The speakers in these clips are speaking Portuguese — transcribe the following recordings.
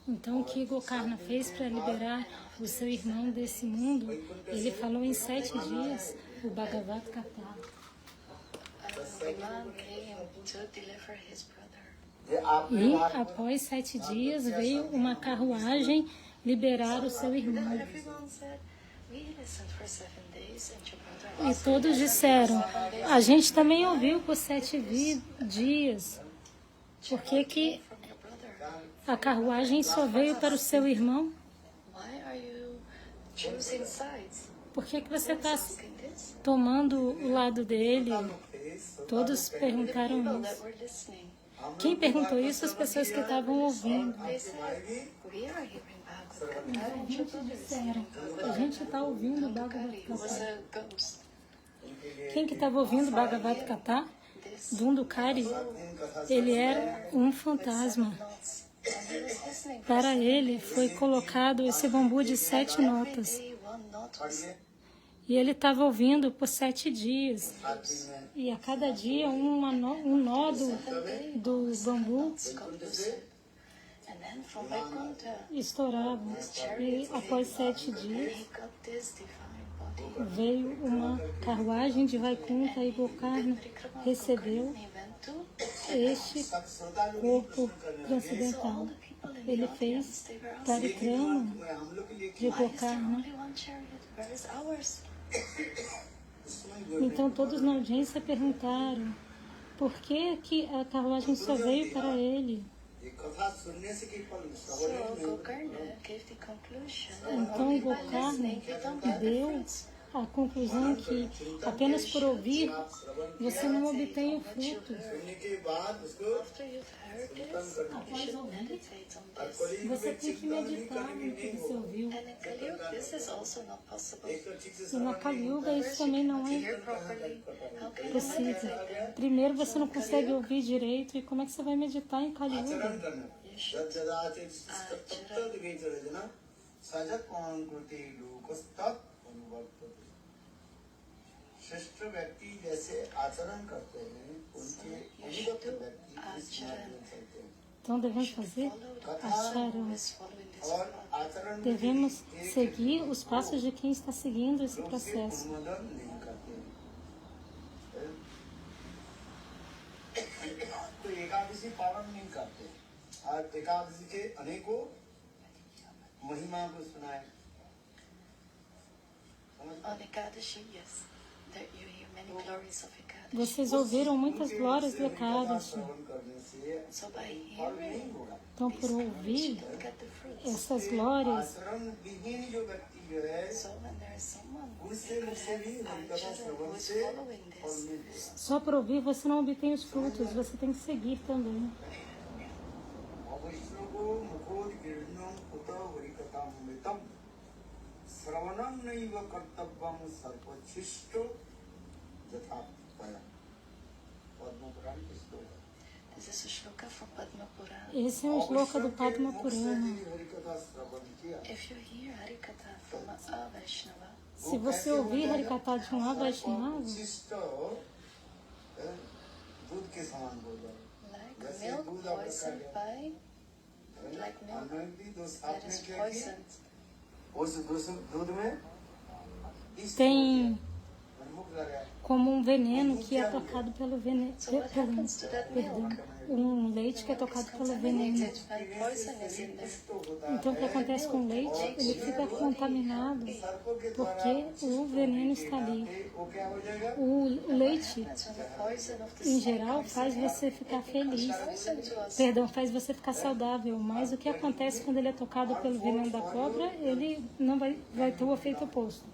Então, o que Gokarna fez para liberar o seu irmão desse mundo, ele falou em 7 dias o Bhagavad Gita. E após 7 dias veio uma carruagem liberar o seu irmão. E todos disseram, a gente também ouviu por 7 dias. Por que a carruagem só veio para o seu irmão? Por que você está tomando o lado dele? Todos perguntaram isso. Quem perguntou isso? As pessoas que estavam ouvindo. Disseram, a gente está ouvindo o Bhagavad Gita. Quem que estava ouvindo o Bhagavad Gita? Dhundukari, ele era um fantasma. Para ele foi colocado esse bambu de 7 notas. E ele estava ouvindo por 7 dias. E a cada dia um nódo do bambu estourava. E após 7 dias veio uma carruagem de Vaikuntha e Gokarna recebeu este corpo transcendental. Ele fez parikrama de Gokarna. Então todos na audiência perguntaram por que a carruagem só veio para ele. Então Gokarna deu a conclusão que apenas por ouvir você não obtém o fruto. Após ouvir, você tem que meditar no que você ouviu. E na Kali Yuga isso também não é possível. Primeiro você não consegue ouvir direito, e como é que você vai meditar em Kali Yuga? श्रेष्ठ व्यक्ति जैसे आचरण करते हैं उनके अनुगत व्यक्ति इस माध्यम चलते हैं. Então devemos fazer acharan. Devemos seguir os passos de quem está seguindo esse processo. तो एकादशी पालन नहीं करते. आज एकादशी के अनेकों महिमा को सुनाए. On Ekadashi, yes. Vocês ouviram muitas glórias de Ekadashi. Então, por ouvir essas glórias, só por ouvir você não obtém os frutos, você tem que seguir também. Esse é um shloka do Padma Purana. Se você ouvir Harikatha de um Avaishnava, tem como um veneno que é tocado pelo veneno, um leite que é tocado pelo veneno. Então o que acontece com o leite? Ele fica contaminado porque o veneno está ali. O leite, em geral, faz você ficar feliz. Faz você ficar saudável. Mas o que acontece quando ele é tocado pelo veneno da cobra? Ele não vai ter o efeito oposto.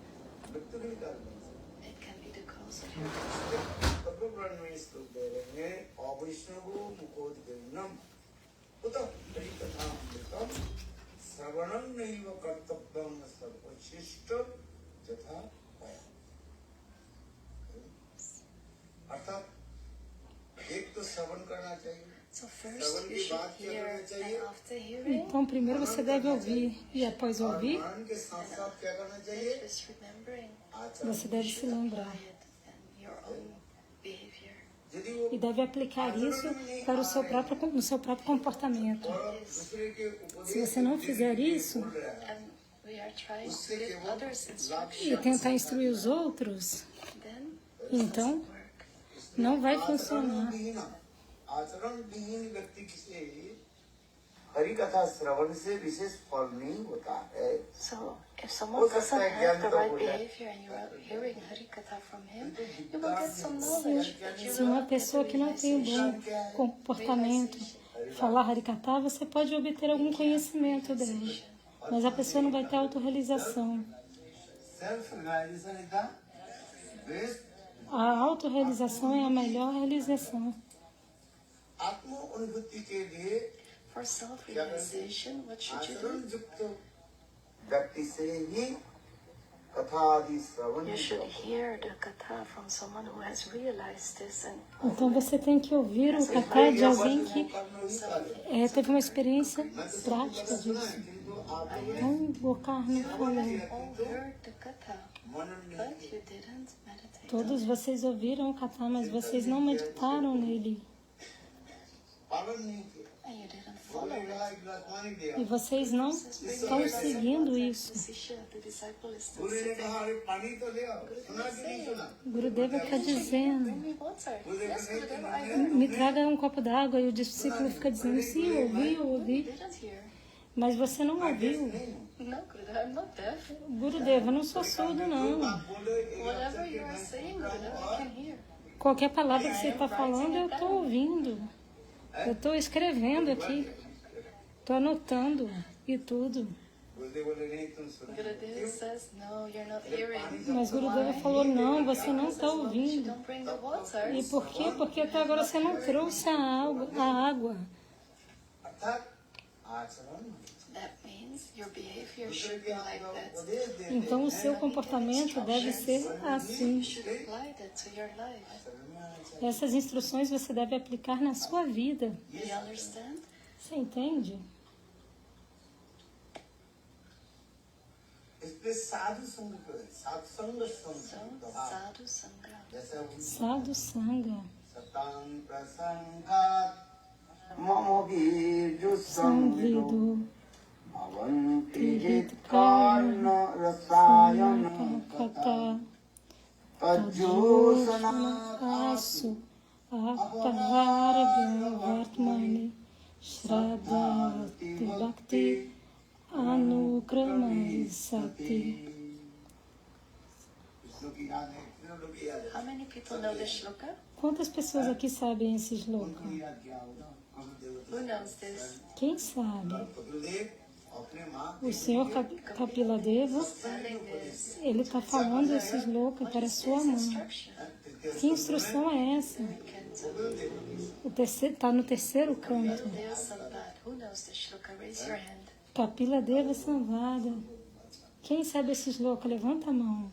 Então primeiro você deve ouvir e após ouvir você deve se lembrar. E deve aplicar isso para no seu próprio comportamento. Se você não fizer isso e tentar instruir os outros, então não vai funcionar. So, if someone doesn't have the right behavior and you're hearing Harikatha from him, you will get some knowledge. Se uma pessoa que não tem um bom comportamento falar Harikatha, você pode obter algum conhecimento dela, mas a pessoa não vai ter autorrealização. A autorrealização é a melhor realização. For self-realization, what should you do? You should hear the katha from someone who has realized this. Então você tem que ouvir o katha de alguém que teve uma experiência prática disso. Então, Gokarna falou. Todos vocês ouviram o katha, mas vocês não meditaram nele. E vocês não estão seguindo isso. Gurudeva está dizendo, me traga um copo d'água, e o discípulo fica dizendo, sim, eu ouvi. Mas você não ouviu. Gurudeva, eu não sou surdo, não. Qualquer palavra que você está falando, eu estou ouvindo. Eu estou escrevendo aqui. Estou anotando e tudo. Mas Gurudeva falou, não, você não está ouvindo. E por quê? Porque até agora você não trouxe a água. Então o seu comportamento deve ser assim. Essas instruções você deve aplicar na sua vida. Você entende? Sadhu Sangha. Sanvido. Karna Rasayana Kata. Tajusana Asu. Apahara Vartmani. Shraddhati Bhakti Anukramai Sati. How many people know this shloka? Quantas pessoas aqui sabem esse shloka? Who knows this? Quem sabe? O Senhor Kapila Deva, ele está falando esse shloka para sua mãe. Que instrução é essa? Está no terceiro canto. Kapila Deva Samvada. Quem sabe esse shloka? Levanta a mão.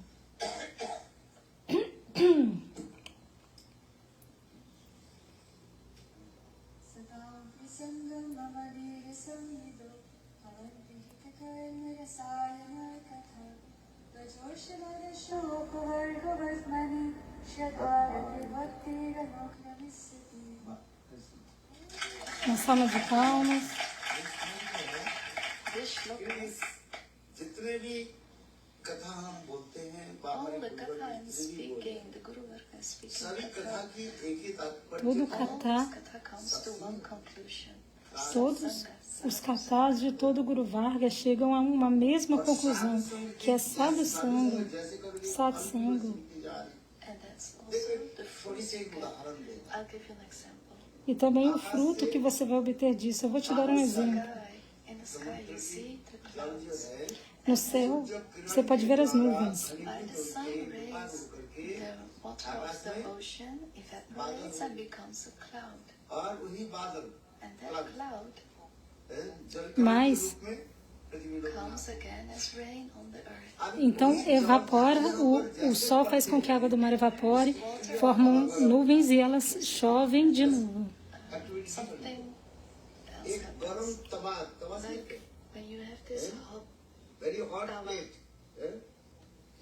Uma salva de palmas. Todo katha, todos os kathas de todo Guru Varga chegam a uma mesma conclusão, que é Sadhu Sangha, Satsanga. E também o fruto que você vai obter disso. Eu vou te dar um exemplo. No céu, você pode ver as nuvens. Mas, então evapora, o sol faz com que a água do mar evapore, formam nuvens e elas chovem de novo.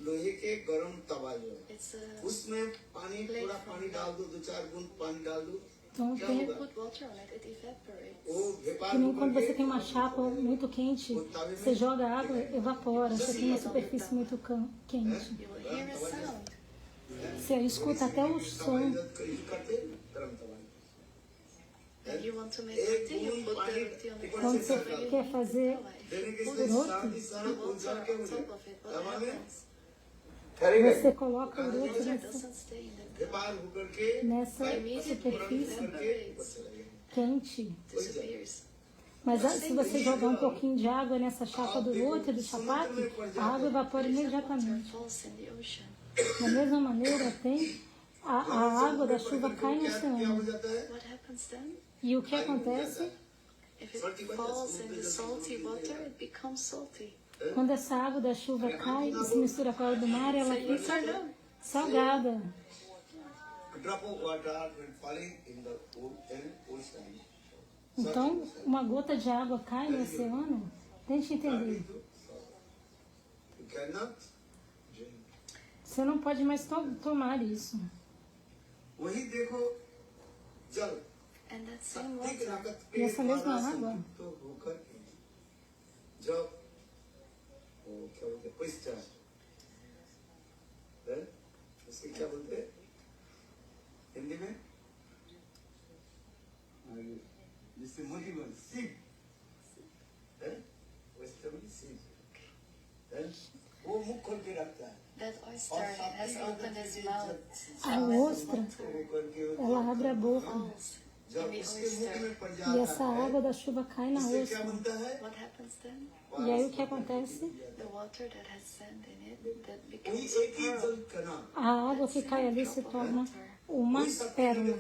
लोहे के गरम तवा जो है It's a उसमें पानी थोड़ा पानी डाल दो 2-4 बूंद पानी डाल दो Então, क्या tem, होगा put water on it, it evaporates. वो वेपार que nem होकर quando você के tem uma chapa muito quente, você joga água, evapora. Você tem uma superfície muito quente. You will hear a sound. Você escuta até o som. करते गरम तवा में When you want to make roti, you put the roti on the Quando fire. você quer fazer देने के Put लिए रोटी, साथ ही साथ the ऊर्जा water के on मुझे top of it. What तवा में happens? ठहरेगा você coloca o Water roto doesn't stay in the वेपार होकर के nessa superfície करके ऊपर चला गया quente. disappears. Mas se você jogar um pouquinho de água nessa chapa do roto e do chapate, a água evapora imediatamente. Falls in the ocean. Da mesma maneira, a água da chuva cai no क्या हो oceano. जाता है What happens then? E o que acontece? If it falls in the salty water, it becomes salty. Quando essa água da chuva cai e se mistura com a água do mar, ela fica salgada. A drop of water when falling in the ocean. Então, uma gota de água cai no oceano. Tente entender. You cannot drink. Você não pode mais tomar isso. वही देखो जल And that same ठीक water, रगत E essa mesma द्वारा água, संतृप्त होकर के जब वो क्या बोलते हैं क्वेश्चन है उसके क्या बोलते हैं हिंदी में जिससे मुर्गी बन सीप है क्वेश्चन में सीप है वो मुख खोल के रखता है that oyster has opened its mouth. a ostra, होकर के ela abre a boca. Falls in जब the उसके मुख oyster. में पड़ E जाता essa है água da chuva cai na इससे क्या ostra. बनता है What happens then? E aí o que acontece? The water that has sand in it, that वही becomes एक ही a pearl. जल कणा A água que cai ali se torna uma pérola.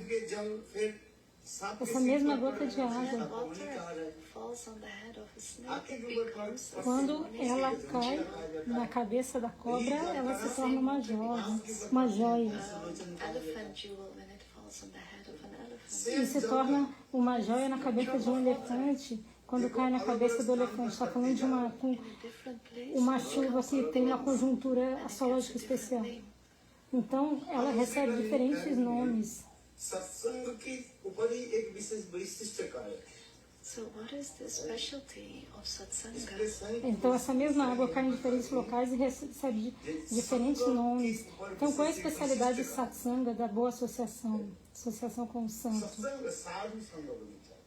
Essa mesma gota de água, That water falls on the head of a snake, it becomes a quando ela cai na cabeça da cobra, ela se torna uma joia. elephant jewel when it falls on the head of an elephant. E se torna uma joia na cabeça de um elefante, quando cai na cabeça do elefante. Está falando de Different place. uma chuva que tem uma conjuntura astrológica especial. Então, ela recebe diferentes nomes. सत्संग की ऊपरी एक विशेष वैशिष्ट का है So what is the specialty of satsanga? इसके सहित Então, essa mesma água cai em diferentes locais e recebe diferentes nomes. Então, qual é a especialidade de satsanga, da boa associação, associação com o santo? सत्संग साधु संग होनी चाहिए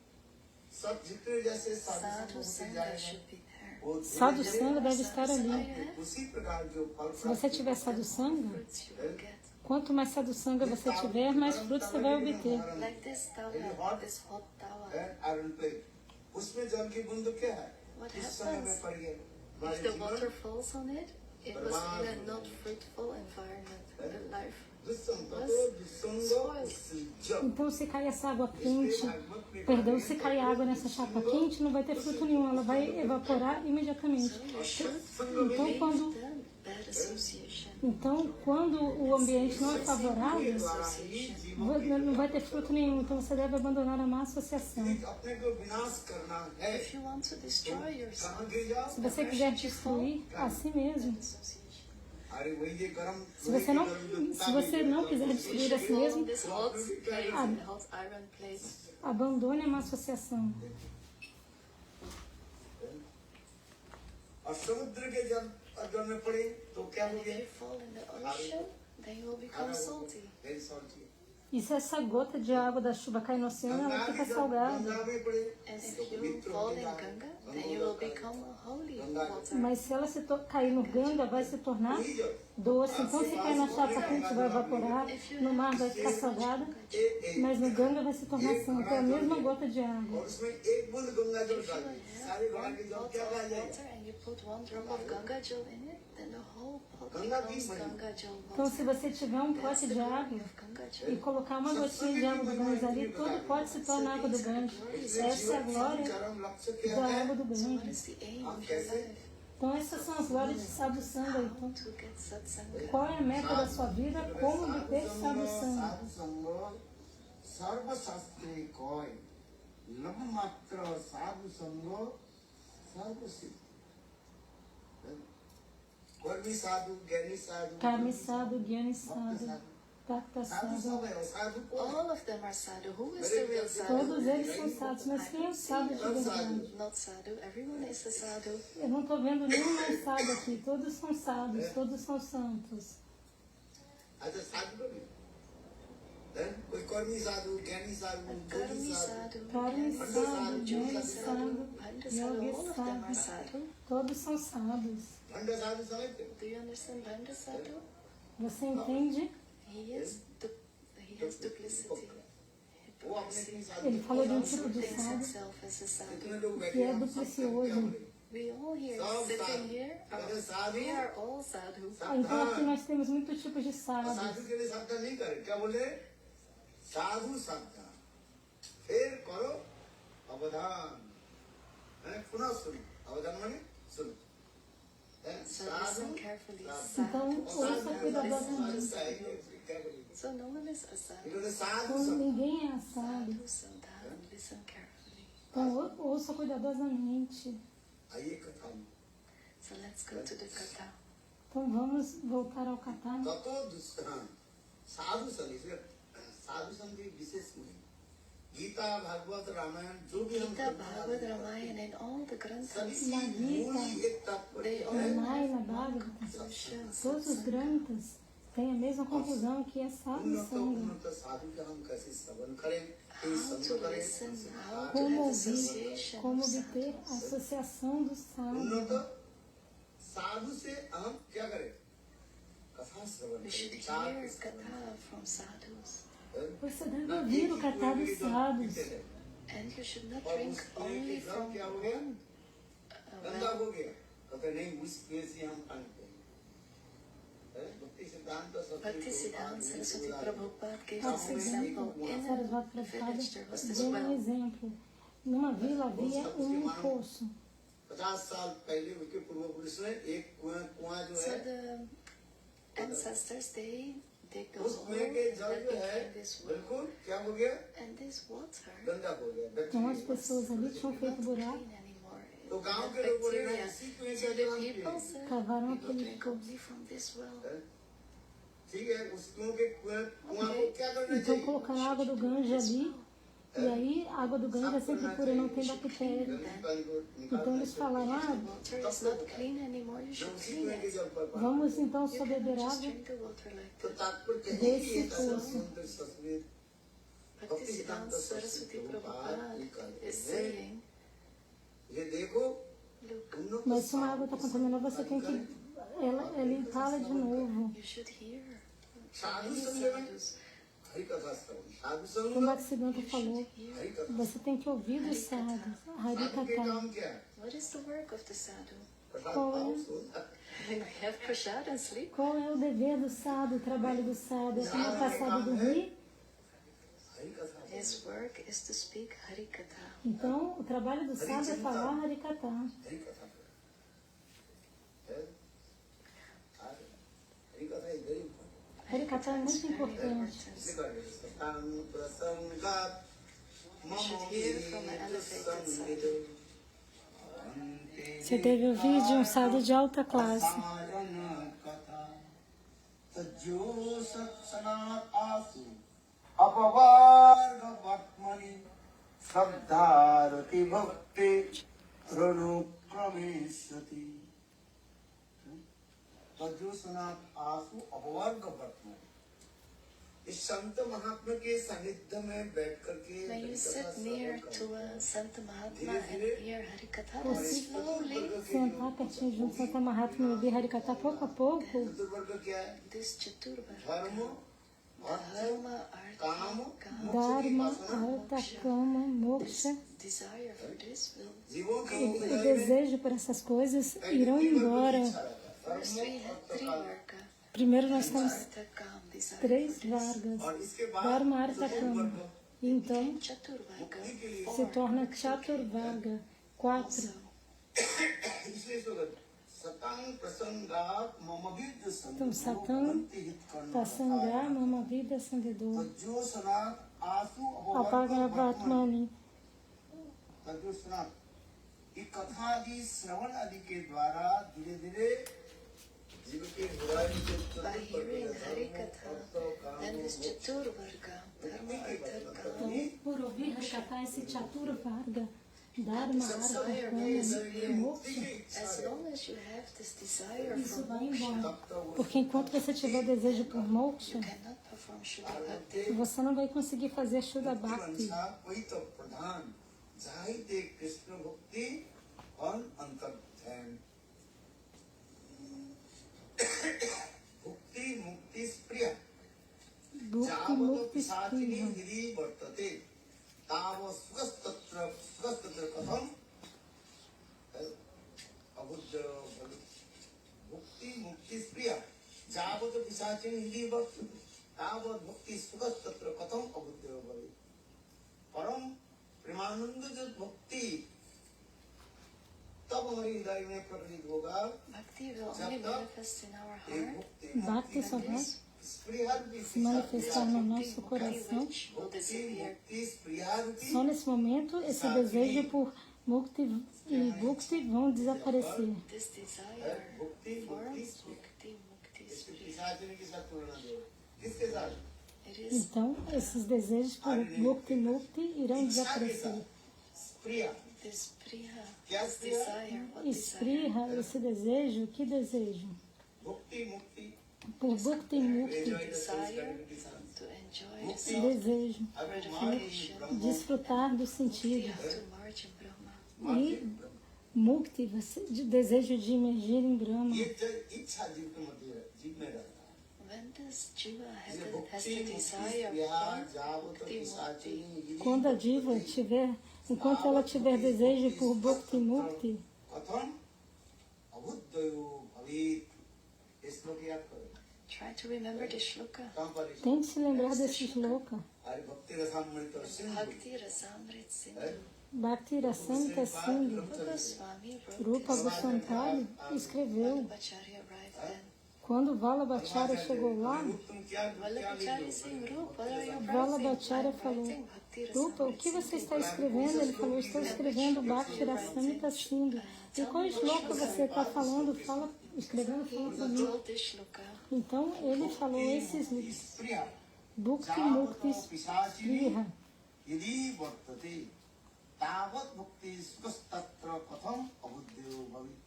सब जितने जैसे साधु Sadhu संग होते sangha जाएंगे should be there. वो Sadhu Sangha deve estar ali. उसी प्रकार जो फल Se você tiver Sadhu Sangha, Fruits you will get. quanto mais Sadhu Sangha você tiver, mais frutos você vai obter. Like this tawa, this hot tawa. है iron plate उसमें जल की बूंद क्या है What इस समय में happens? पड़ गया If हमारे the जीवन water falls on it, it was in a not fruitful environment. The life दुस्संग was दुस्संग spoiled. जब Então, se cair essa água quente, perdão, se cair água nessa chapa quente, não vai ter fruto nenhum, ela vai evaporar imediatamente. Então, quando, Then bad association. então, quando o ambiente não é favorável, não vai ter fruto nenhum. Então, você deve abandonar a má associação. अपने को विनाश करना है If you want to destroy yourself, कहाँ गिर जाओ Se você quiser destruir a si mesmo, association. अरे वही ये गरम se você não quiser destruir a si mesmo, This hot plate, the hot iron plate. abandone a má associação. और समुद्र के जल अगर में पड़े तो क्या हो If गया you fall in the ocean, then you will become salty. Very salty E se essa gota de água da chuva cair no oceano, ela fica salgada. Ganga में पड़े And if you fall in Ganga, then you will become holy water. Mas se ela cair no Ganga, vai se tornar वही जल doce. Então, se cair na chapa quente, vai evaporar. No mar vai ficar salgada. Mas no Ganga vai se tornar santa. É a mesma gota de água. और उसमें एक बूंद गंगा जल डाल दी सारे गंगा के जल Pot क्या of रह जाएगा water and you put one drop of Ganga Jal in it, then the whole pot Ganga becomes ki mani. Ganga Jal Então, water. se você tiver um That's pote the de glory água of Ganga e Jal. colocar uma gotinha de água do Ganges ali, todo pote se torna água do Ganges. Essa é a glória चरम लक्ष्य क्या da है água do So what Ganges. is the aim of your life? Então, essas são as glórias de Sadhu Sangha. Então, To get satsanga. qual é a meta da sua vida? Como obter Sadhu Sangha? साधु संग सर्वशास्त्री coy lump मात्र साधु संग सर्वसिद्ध कर्मी साधु, ज्ञानी साधु, Karmi Sadhu, Gyani भक्त Sadhu, साधु। Bhakta साधु Sadhu. सब है, और साधु कौन है? All of them are sadhu. Who is the real sadhu? Todos eles são sadhus, mas quem é o sadhu de verdade? Not sadhu. Everyone is a sadhu. Eu não estou vendo nenhum mais sadhu aqui. Todos são sadhus, todos são santos. अच्छा साधु को भी हैं? कोई कर्मी साधु, ज्ञानी साधु, Karmi योगी साधु, sadhu, Karmi Jnani Sadhu, Yogi Jnani sadhu, Sadhu, Bhanda Yogi sadhu. All of them are Sadhu. sadhu. Todos são sadhus. भंड साधु समझते हो? Do you understand Bhanda sadhu? Você entende? He has duplicity. वो अपने की साधु Ele falou de um Also tipo de thinks sadhu himself as a sadhu. इतने लोग बैठे que é हैं, हम सब क्या duplicioso. बोले? We all here Some sitting sadhu. here, अरे साधु, we are all sadhu. Então aqui nós temos muitos tipos de साधु sadhus. के लिए शब्द नहीं करे, क्या बोले? साधु शब्द, फिर करो अवधान, हैं? पुनः सुनो, अवधान माने सुनो, हैं? So साधु, listen carefully. Então Sadhu. ouça cuidadosamente. इन्होंने So no one is a sadhu. साधु Então, शब्द, ninguém é assado. Sadhu Sandhan. Listen carefully. Então ouça cuidadosamente. आइए कथा में, So let's go to the katha. Então vamos voltar ao Katha. ततो दुष्टान, साधु संग, इसलिए साधु संग की विशेष नहीं, गीता भागवत रामायण जो भी हम Gita, Bhagavad, Ramayana, and all the granthas, सभी Na Gita, मूल ही एक तात्पर्य they है, all Na have Maya, na Bhagavata, conclusion. todos os granthas têm a mesma conclusão que é sadhu उन्नत sangha. उन्नत साधु का हम कैसे श्रवण करें, How कैसे to संग करें, listen, उनसे how बात to Como have ouvir, association como of obter sadhus. a associação do उन्नत sadhu. साधु से हम क्या करें, कथा श्रवण We should करें, hear शास्त्र श्रवण katha from sadhus. करें। Você deve ना ouvir एक o ही Katha कोई भी dos जल sadhus. पीते रहे। And you should not और drink उस कुएं only के जल from क्या हो गया, one गंदा well. हो गया, कहते नहीं उस कुएं से हम पानी पिएंगे, हैं? भक्ति सिद्धांत Bhakti Siddhanta Saraswati Prabhupada gave Sim. us an example. In Sarasvati a Prabhupada village there was this deu um well. exemplo. Numa vila havia poço. 50 साल पहले उनके पूर्व पुरुष ने एक कुआं जो So है, the ancestors, they dig a उस hole कुएं के जल that जो है became this well. बिल्कुल क्या हो गया, And this water गंदा हो गया, Então as bacteria. pessoas ali tinham not feito buraco, clean anymore. It तो गांव had के लोगों ने bacteria. इसी कुएं So से the जल people पिए, said, cavaram we will aquele drink poço. only from this well. हैं? ठीक है, उस कुएं के कुआं को क्या करना Então चाहिए, colocaram a água do Ganges ali. E aí a água do Ganges é sempre pura, não tem bactéria. गंदगी पानी को Então निकालना eles चाहिए। falaram, The ah, water is not clean anymore. You जो should उसी clean कुएं के it. जल पर पानी, vamos então You só cannot beber just água drink the water like तो that. तात्पर्य यही Desse है, ऐसा poço. सुंदर Sanskrit Bhakti Siddhanta Saraswati Prabhupada is saying, ये देखो, look, उन्नत mas se uma água está contaminada, você tem que limpá-la de novo. you should hear साधु many संग में sadhus. हरि कथा श्रवण, साधु Como संग Bhaktisiddhanta falou, हरि कथा, você tem que ouvir dos sadhus. साधु के Harikata. काम क्या है, What is the work of the sadhu? प्रसाद Qual पाओ, है? सोना। We have prasad and sleep. Qual é o dever do sadhu, o trabalho do sadhu? É tomar passado do rio? Hari कथा, His work is to speak Harikatha. Então, o trabalho do sadhu é falar Harikata. Hari कथा है, हरि कथा is very important. Harikata é muito importante. सतां प्रसंगात् मम should hear from an elevated side. Você deve ouvir de um sadhu de alta classe. Sion कथा तज्जो सत्सनात् आसु अपवार्ग वर्त्मनि श्रद्धारति भक्ति रणुक्रमेष्यति तज्जो सनात् आसु अपवार्ग वर्त्मनि। इस संत महात्मा के सानिध्य में बैठ करके When you sit near to a Santa Mahatma and hear Harikatha, then Você slowly sentar pertinho de um Santa Mahatma e ouvir Harikata pouco a pouco, चतुर्वर्ग क्या है, this Chaturvarga, धर्म Dharma, काम Artha, Kama, Dharma, Artha, Kama, Moksha, desire for this will. जीवों की o desejo por essas coisas irão embora. First we have Trivarga, Primeiro nós temos Artha, Kam, desire 3 for this. Vargas, और इसके बाद Dharma, Artha, Kama. E então Chaturvarga, se torna Chaturvarga, 4. इसलिए तो सतां प्रसंगात् मम विद्य Então, Satã, Pasangá, Mama Vida, Sandedor, तज्जो सनात् आसु Apaga Vatmani. तज्जो सनात्, ये कथा आदि श्रवण आदि के द्वारा धीरे धीरे जीव के बुराई से By चतुर hearing प्रकार Harikatha, then this Chatur Varga, Dharma, Artha, Kama, Então, por ouvir Harikatha, esse Chatura Varga, Dharma, Artha, desire Kama is e here. Moksha, As long as you have this desire isso for vai moksha, embora. Porque enquanto você tiver desejo por Moksha, you cannot perform Shuddha Bhakti. você não vai conseguir fazer Shuddha Bhakti. वही तो प्रधान जाहि ते कृष्ण भक्ति और अंतर ध्यान भक्ति मुक्ति प्रिय Bhukti जावत Mukti पिशाचिनी Spriha. हिरी वर्तते ताव सुखस्तत्र कथम अबुद्ध भक्ति मुक्ति प्रिय जावत पिशाचिनी हिरी वर्तते तावत भक्ति सुखस्तत्र कथम अबुद्ध भवे परम प्रेमानंद जो भक्ति तब हमारे हृदय में प्रकटित होगा Bhakti will only manifest in our ये heart. Bhakti só vai स्प्रियारूपी se manifestar no nosso coração. Which will disappear. भक्ति स्प्रियारूपी Só nesse momento esse desejo por Mukti e Bhukti vão desaparecer. This desire भक्ति for मुक्ति Mukti, Mukti इसके Spriya. पिशाचिनी के साथ तुलना दो किसके साथ It is Então, esses desejos por Bhukti e Mukti irão इच्छा के desaparecer. साथ स्प्रिया this Priya, क्या this Supriya desire. What E desire? Spriha, esse desejo, que desejo? भक्ति मुक्ति Por Bhukti e Mukti, Desire to enjoy the मुक्ति desejo, gratification. desfrutar do sentido. To merge in Brahma. E Mukti, desejo de emergir em Brahma. ये इच्छा जीव के मध्य जीव में रहता है When this Jiva has ये the भक्ति desire मुक्ति प्रिया for जावत Mukti, Mukti, पिशाचिनी Quando a diva tiver, enquanto ela tiver desejo por Bhukti e Mukti, कथम अबुद्धयो भवेत् ये श्लोक याद करो try to remember the shloka. कहाँ पर है? tente se lembrar desse shloka. अरे भक्ति रसामृत Sindhu Bhakti Rasamrit Sindhu. Bhakti Rasamrita Sindhu, Goswami wrote Rupa this. Goswami escreveu. Vallabhacharya arrived then. Quando Vallabhacharya chegou lá, तुम क्या Vallabhacharya saying, Rupa, what are you Vallabhacharya writing? falou, I'm writing Bhakti Rupa, o que você está escrevendo? Ele falou, estou escrevendo Bhakti Rasamrita Sindhu. E qual shloka você está falando? Fala, escrevendo, fala para He mim. told this shloka. Então ele falou esses Priya Bhukti Mukti पिशाचिनी Spriha. यदि वर्तते तावत् भक्ति सुखस्तत्र कथम अबुद्धयो भवेत्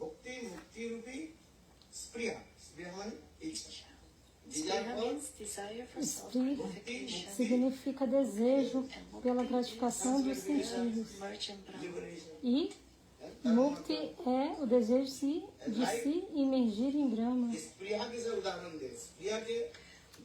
भक्ति मुक्ति रूपी स्प्रिया स्प्रिया माने इच्छा Spriya means desire for Spriya self-gratification. significa desejo pela gratificação dos sentidos. Merge in Brahma. Liberation E Mukti é o desejo de se imergir em Brahma. Supriya के से उदाहरण दे स्प्रिया के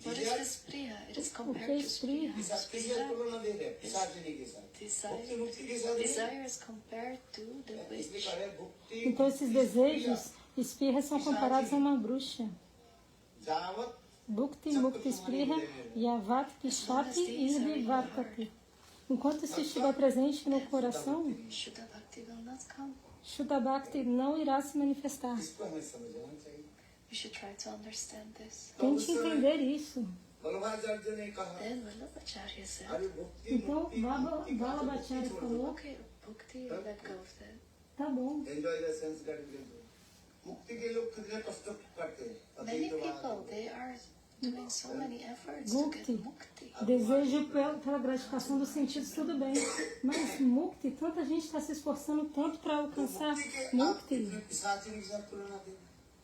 What is this Priya? It is O que é compared to Spriya. Spriha? पिशाचिनी से तुलना दे रहे हैं पिशाचिनी के साथ भक्ति मुक्ति के साथ नहीं। Desire is compared to the इसलिए witch. कह रहे हैं भक्ति Então esses desejos, Spriha são comparados a uma bruxa. जावत Bhukti Mukti Spriha, Yavat Pishati e Vivartati. Enquanto isso estiver presente no coração, Shuddha Bhakti will not come. Shuddha Bhakti não irá se manifestar. इसको हमें समझना चाहिए We should try to understand this. Tente entender isso. Vallabhacharya ने कहा Then Vallabhacharya said, अरे भक्ति Então, मुक्ति भक्ति का Vallabhacharya falou, okay, Bhakti, let go of that. tá bom. Enjoy the sense gratification मुक्ति के लोग कितने कष्ट करते हैं Many अतीत people, वाद they are doing so many efforts to Mukti. get mukti. Desejo pela gratificação dos sentidos, tudo bem. Mas Mukti, tanta gente está se esforçando tanto para alcançar मुक्ति के आप Mukti. कितने पिशाचिनी के साथ तुलना दें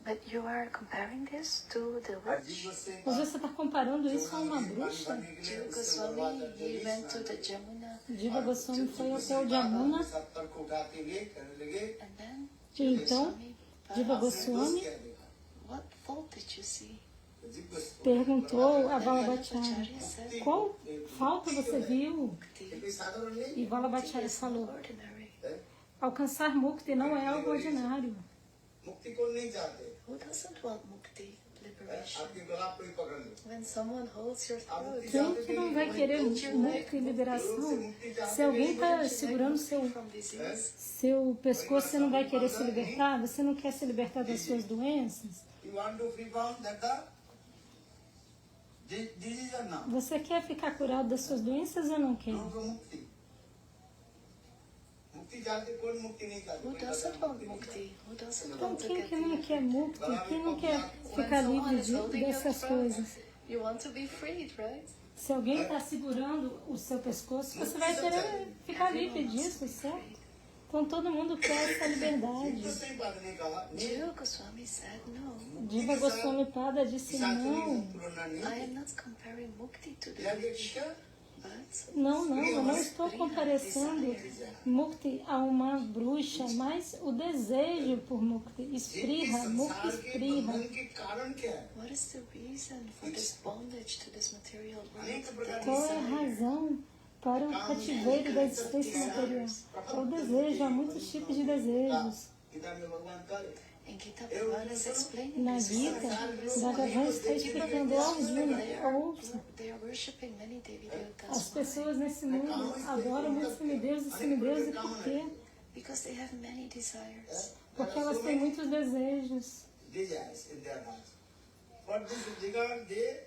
But you are comparing this to the witch. अजीब से Mas você está comparando isso a uma bruxa? Jiva Goswami, he went to the Jamuna, Diva Goswami foi até o Jamuna, सत्तर को उठाते हुए कहने लगे and then e então Diva दोस्त Goswami क्या देखा what fault did you see? अजीब Goswami perguntou a Then Vallabhacharya, Vallabhacharya said, qual falta você viu? Mukti. कोई साधारण नहीं E Vallabhacharya It's falou, ordinary. है alcançar Mukti não é algo ordinário. मुक्ति को नहीं चाहते Who doesn't want mukti, liberation? आपकी गला कोई पकड़ लो When someone holds your throat, Quem que não vai querer Mukti e liberação? Se alguém está segurando from disease, seu pescoço, você não vai querer se libertar? Você não quer se libertar das suas doenças? you want to free from that the disease or not Você quer ficar curado das suas doenças ou não quer? लोगों को मुक्ति मुक्ति चाहते कौन मुक्ति नहीं चाहते? Who doesn't want mukti? Who doesn't Então, want to quem get que não the quer mukti? Quem não quer When ficar someone livre is holding your dessas throat, coisas? you want to be freed, right? Se alguém está segurando o seu pescoço, você vai querer ficar livre disso, certo? Então todo mundo quer essa liberdade. तो सही बात नहीं कहा। Jiva Goswami said no. Diva Goswami Pada disse não. तुलना नहीं। I am not comparing mukti to the यह rich, क्या? but Não, não, eu não estou comparecendo Mukti a uma bruxa, mas o desejo por Mukti, Spriha, Mukti संसार के Spriha. बंधन के कारण क्या है? what is the reason for this bondage to this material अनेक world? प्रकार The Qual é a desire. razão para o cativeiro da existência material? É o desejo, há muitos tipos de desejos. Gita में भगवान कह And Gita Bhagavan is explaining Na this. Gita, Bhagavan está explicando ao Arjuna, ouça, They are worshipping many Devi as Devatas. pessoas nesse mundo adoram muitos semideuses e semideuses, por quê? Because they have many desires. Porque elas têm muitos desejos. desires in their hearts. For this regard, they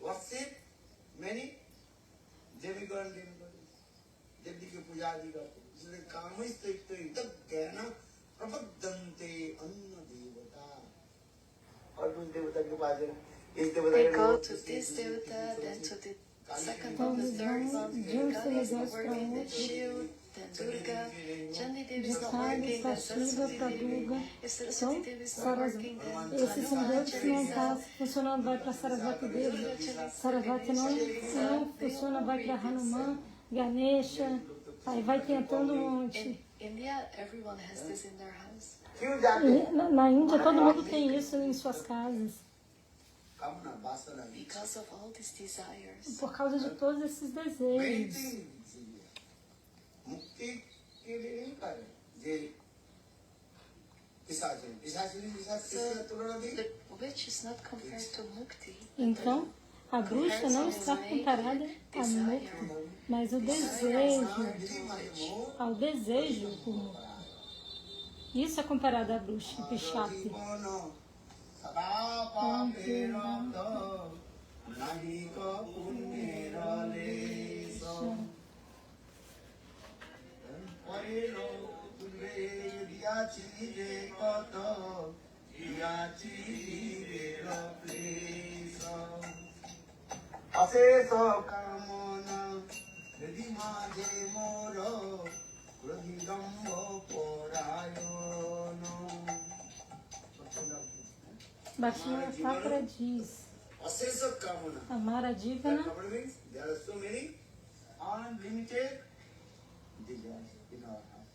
worship many demigod demigods. देवी की पूजा आदि करते हैं। इसलिए कामस्तुष्ट तब कहना प्रबद्धन्ते अन्न देवता। और उस देवता के पास इस देवता They के go लोग to this Devata, then to the second Então one, the eles third vão one. de um Kali is not semideuses para working, then outro, Shiv, then Durga. Chandi Devi de is not Kali working, para then Shiva Saraswati para Devi. Durga. If Então, Saraswati Devi is not Sarasvati. working, then Esse semideuses que não está funcionando vai para Sarasvati Devi. Sarasvati não funciona, vai para Hanuman, Ganesha. Aí vai tentando um monte. In India, everyone has this in their house. क्यों जाते E na Índia todo mundo tem isso em suas casas. कामना वासना Because of all these desires. Por causa de todos esses desejos. मेरी मुक्ति के लिए नहीं कर जे पिशाचिनी किससे तुलना दी The witch is not compared to mukti. Então, a bruxa não está comparada a Mukti, mas o desejo, ao desejo por Mukti. Isso é comparado à bruxa, Pishati. अशेष कामना हृदि माझे मोर हृदिगम्भ परायण Bhaktivinoda Thakura diz, अशेष कामना amar a Divana Kamal means there are so many unlimited desires in our heart.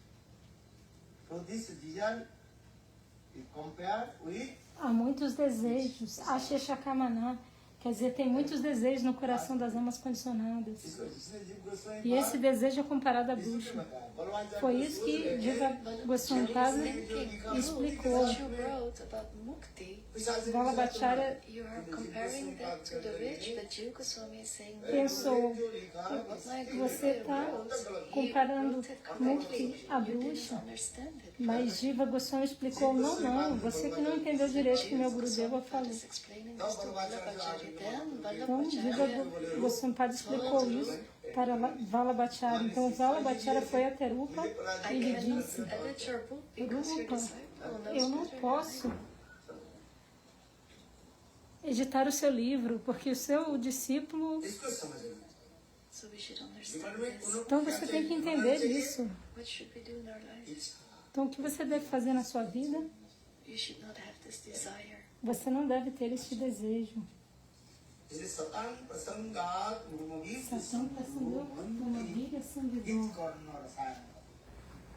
So this desire is compared with há muitos desejos. Ashesha Kamana, quer dizer, tem muitos desejos no coração das almas condicionadas. E esse desejo é comparado à bruxa. Foi isso que Diva Goswami Pada explicou. What you wrote about mukti, Vallabhacharya you are comparing that to the witch, but Jiva Goswami is saying no. pensou, Like você está comparando Mukti à bruxa, Understand it. mas Diva Goswami explicou, não, você que não entendeu direito o que meu Gurudeva falou. Is explaining this to Vallabhacharya. Then Então, Diva Goswami Pada explicou isso para Vallabhacharya. Então, Vallabhacharya foi a Terupa e lhe disse, edit your book because your Rupa, disciple eu knows não better. posso editar o seu livro, porque o seu discípulo... इसको समझना So we should जीवन understand में this. उन्होंने Então, você tem que entender isso. What should we do in our life? Então, o que você deve fazer na sua vida? You should not have this desire. Você não deve ter este desejo. इसलिए सतान प्रसंगात मुमुगी Satã Prasandhu Mamagira Sandhu कर्ण रसायन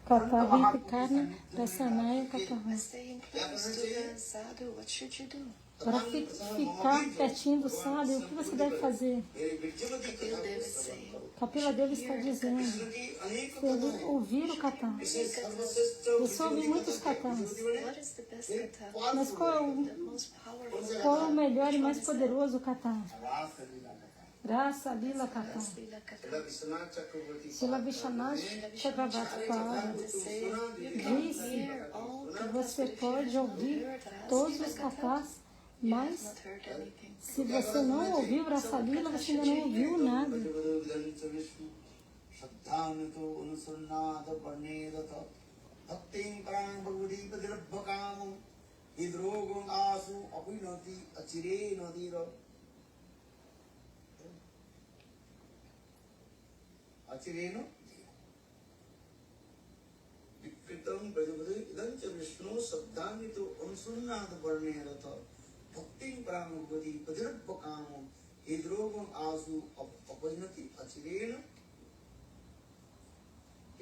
Katavi Karna Rasanaya By Kataha. staying close to the sadhu, what should you do? Para ficar pertinho do sábio, o que você deve fazer? मेरी विद्युत की Kapil कथा Dev is saying, Kapila Deva está dizendo, की अनेक se ouvir o katha. इसे सर्वश्रेष्ठ Você ouve muitos kathas, what is the best katha? mas qual é The most powerful qual é o melhor e mais poderoso katha? रास लीला कथा Rasa Lila Katha. Lila katha? जब विश्वनाथ चक्रवर्ती Shila Vishwanath Chakravarti Pada disse que você pode ouvir todos os kathas, mas Not heard anything. se você não ouviu Rasa Lila, você ainda não ouviu nada. Saddhanito Unusunnada Parnedata Bhaktin Parang Bhagavati Padirabhakamam Hidrogam Asu Apinati Achire Nadira Achireno Vikritam Prajapati Idancha Vishnu Saddhanito Unusunnada Parnedata Bhaktin Parang Bhagavati Padirabhakamam Hidrogam Asu Apinati Achireno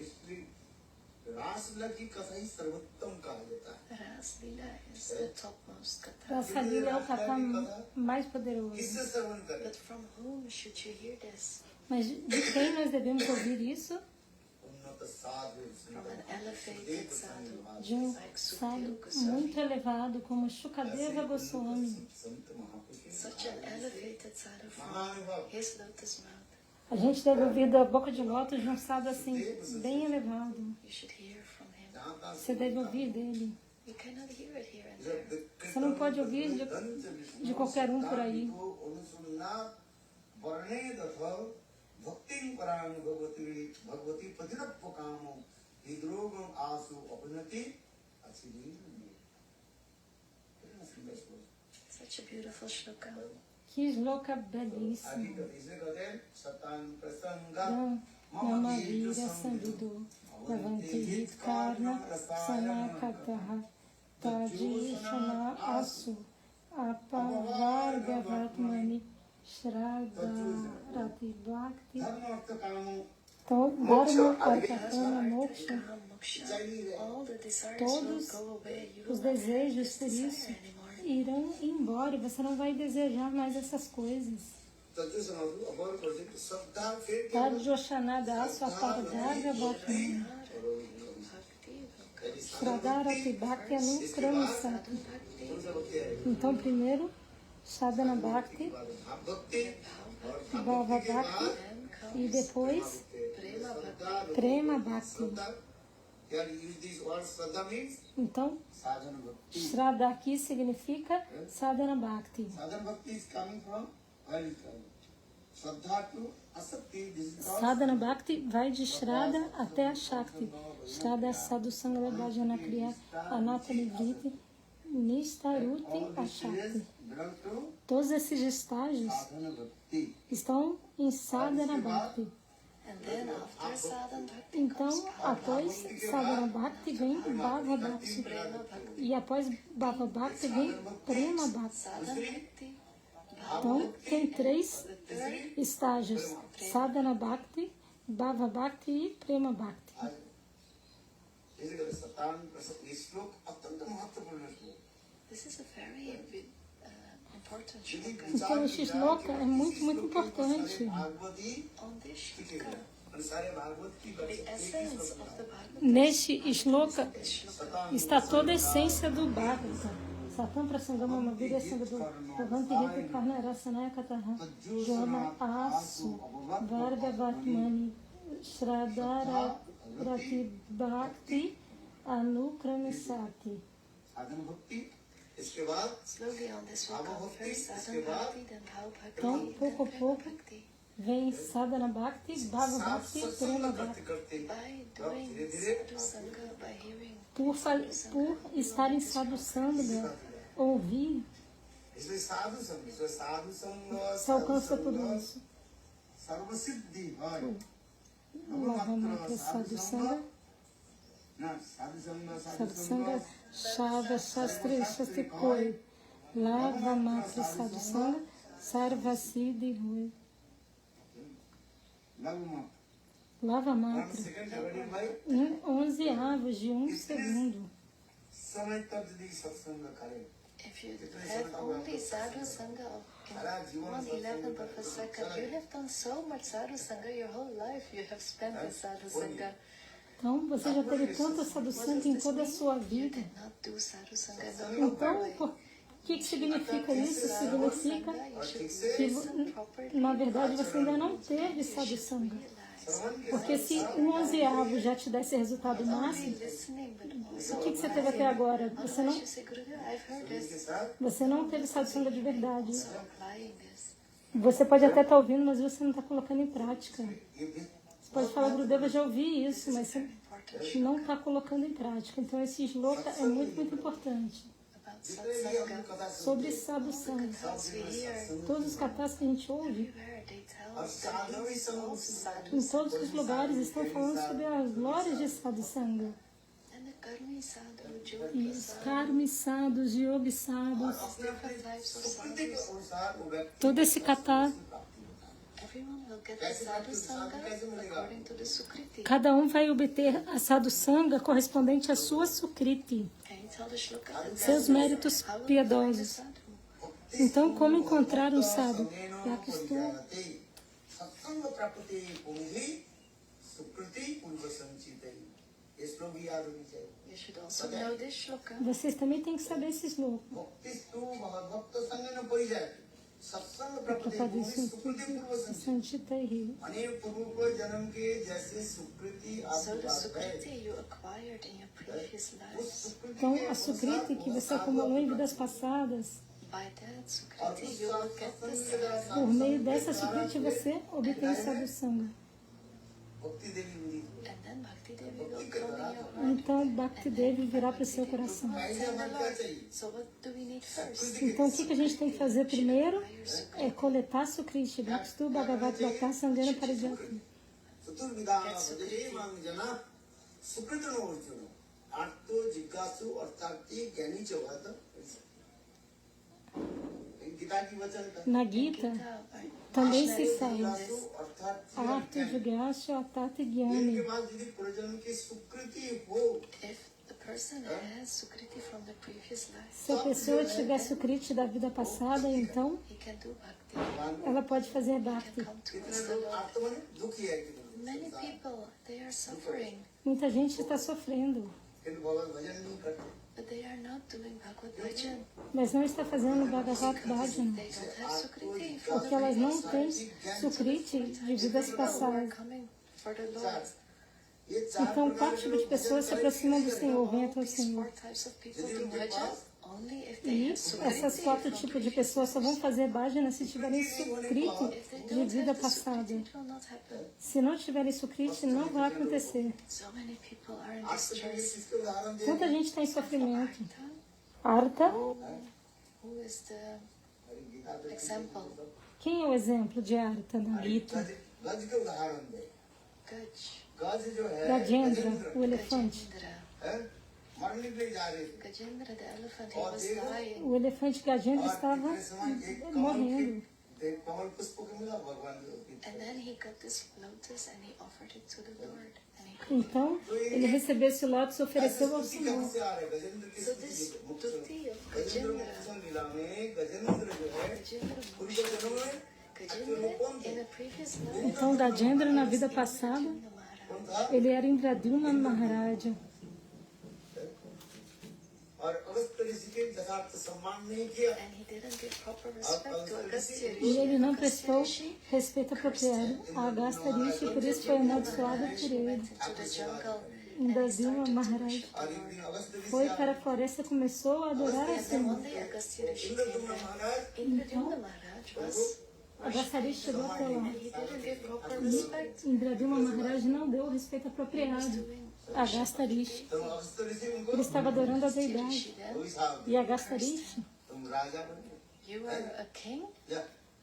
इसलिए रासलीला की कथा ही सर्वोत्तम कहा जाता है. Rasleela is the topmost katha. Rasa Lila é o katha mais poderoso. किससे श्रवण करें? But from whom should you hear this? Mas de quem nós devemos ouvir isso? उन्नत साधु From an elevated sadhu, De um like sábio Sukadeva Goswami. muito elevado como Shukadeva Goswami. संत महापुरुष Such an elevated sadhu from महानुभाव his lotus mouth. A gente deve ouvir da boca de lótus de um sábio assim, bem elevado. You should hear from him. जहाँ तक Você deve ouvir dele. You cannot hear it here and there. Você não pode ouvir de qualquer um por aí. भक्ति परायण भगवती पतिरपकामो हृद्रोगम आसु अपनति Such a beautiful shloka. Que shloka belíssimo. Namavira Samvido Davanti Karna Sanakataha Taji Shana Asu Apavarga Vatmani Shraddha Rati Bhakti. Então, Dharma, Artha, Moksha, All the desires todos will go away. You os will not desejos por desire isso anymore. irão embora. Você não vai desejar mais essas coisas. Tarjoshanada Asu Apavarga Vatmani Shraddha Rati Bhakti Anukrama Sati. Então, primeiro, Sadhana Bhakti, Bhava Bhakti e depois Prema Bhakti. Então, Shraddha aqui significa Sadhana Bhakti. Sadhana Bhakti vai de Shraddha até a Shakti. Shraddha é Sadhu Sangha Bhajana Kriya Anata Nivriti Nistaruti Ashakti. Todos esses estágios estão em Sadhana Bhakti. And then after sadhana bhakti Então, comes após Sadhana Bhakti vem Bhava Bhakti. Prema Bhakti. E após Bhava Bhakti vem Prema Bhakti. Sadhana Bhakti, Então, tem três estágios: Sadhana Bhakti, Bhava Bhakti e Prema Bhakti. this is a very important shloka. Então, este shloka é muito, muito importante. On this shloka, the essence of the Bhagavad Neste shloka Gita shloka está toda a essência do Bhagavata. Satam Prasangama Mavira Sangado Bhavanti Rita Karna Rasanaya Kataha Jona Asu Varga Vatmani Shraddha Rati Bhakti Anukramisati. slowly on this shloka, first sadhana bhakti, then bhava bhakti, Então, then pouco a prema pouco, bhakti. vem Sadhana Bhakti, Bhava Bhakti, Prema Bhakti. By doing sadhu sangha, by hearing, Por estar em Sadhu Sangha, ouvir, se alcança tudo isso. Lavamatra Sadhu Sangha, Sadhu Sangha, Shava Shastri Shastri Koi, Lavamatra Sadhu Sangha, Sarva Siddhi Hui. Lavamatra, 11 avos de 1 segundo. if you have only sadhu sangha in 1/11th of a second, you have done so much sadhu sangha, your whole life you have spent in sadhu sangha. Então, você já teve tanta Sadhu Sangha em toda a sua vida. Not do sadhu sangha the proper Então, way. o que significa isso? Significa You should que, listen properly. na verdade, você ainda não teve Sadhu Sangha. Porque se um 11avo já te desse resultado máximo, Listening, but also o que você teve até agora? otherwise you say, Gurudev, I've heard this, Você não teve Sadhu Sangha de verdade. so applying this. Você pode até estar ouvindo, mas você não está colocando em prática. pode falar, Gurudeva, já ouvi isso, mas você não está colocando em prática. Então, esse shloka é muito, muito importante. Sobre Sadhu Sangha. Todos os kathas que a gente ouve, em todos os lugares, estão falando sobre as glórias de Sadhu Sangha. E os karmi sadhus, yogi sadhus, todo esse katha, cada um vai obter a Sadhu Sangha correspondente à sua sukriti, seus méritos piedosos. Então, como encontrar um sadhu? Vocês também têm que saber esse sloka. Então, a sukriti que você acumulou em vidas passadas, por meio dessa sukriti você obtém Sadhu Sangha. Então, Bhakti Devi virá para o seu coração. Então, o que a gente tem que fazer primeiro? É coletar Sukriti. Bhakstu Bhagavat Bhakta Sangana Parijati. Na Gita também se fala Artha Jigyasha Atata Gyani. Se a pessoa tiver sukriti da vida passada, então ela pode fazer bhakti. Muita gente está sofrendo, mas não está fazendo Bhagavad Bhajan, porque elas não têm sukriti de vidas passadas. Então, quatro tipos de pessoas se aproximam do Senhor, vêm até o Senhor. E essas quatro tipos de pessoas só vão fazer bhajana se tiverem sukriti de vida passada. Se não tiverem sukriti, não vai acontecer. Tanta gente está em sofrimento. Artha. Quem é o exemplo de Artha na Gita? Gajendra, o elefante. O elefante Gajendra estava morrendo. Então, ele recebeu esse lótus e ofereceu ao Senhor. Então, Gajendra, na vida passada, ele era Indradyumna Maharaja. E ele não prestou respeito apropriado a Agastya Rishi, por isso foi amaldiçoado por ele. Indradyumna Maharaja foi para a floresta e começou a adorar a Senhor. Então, Agastya Rishi chegou até lá. E Indradyumna Maharaja não deu o respeito apropriado. Agastya Rishi. Ele estava adorando a deidade. E Agastya Rishi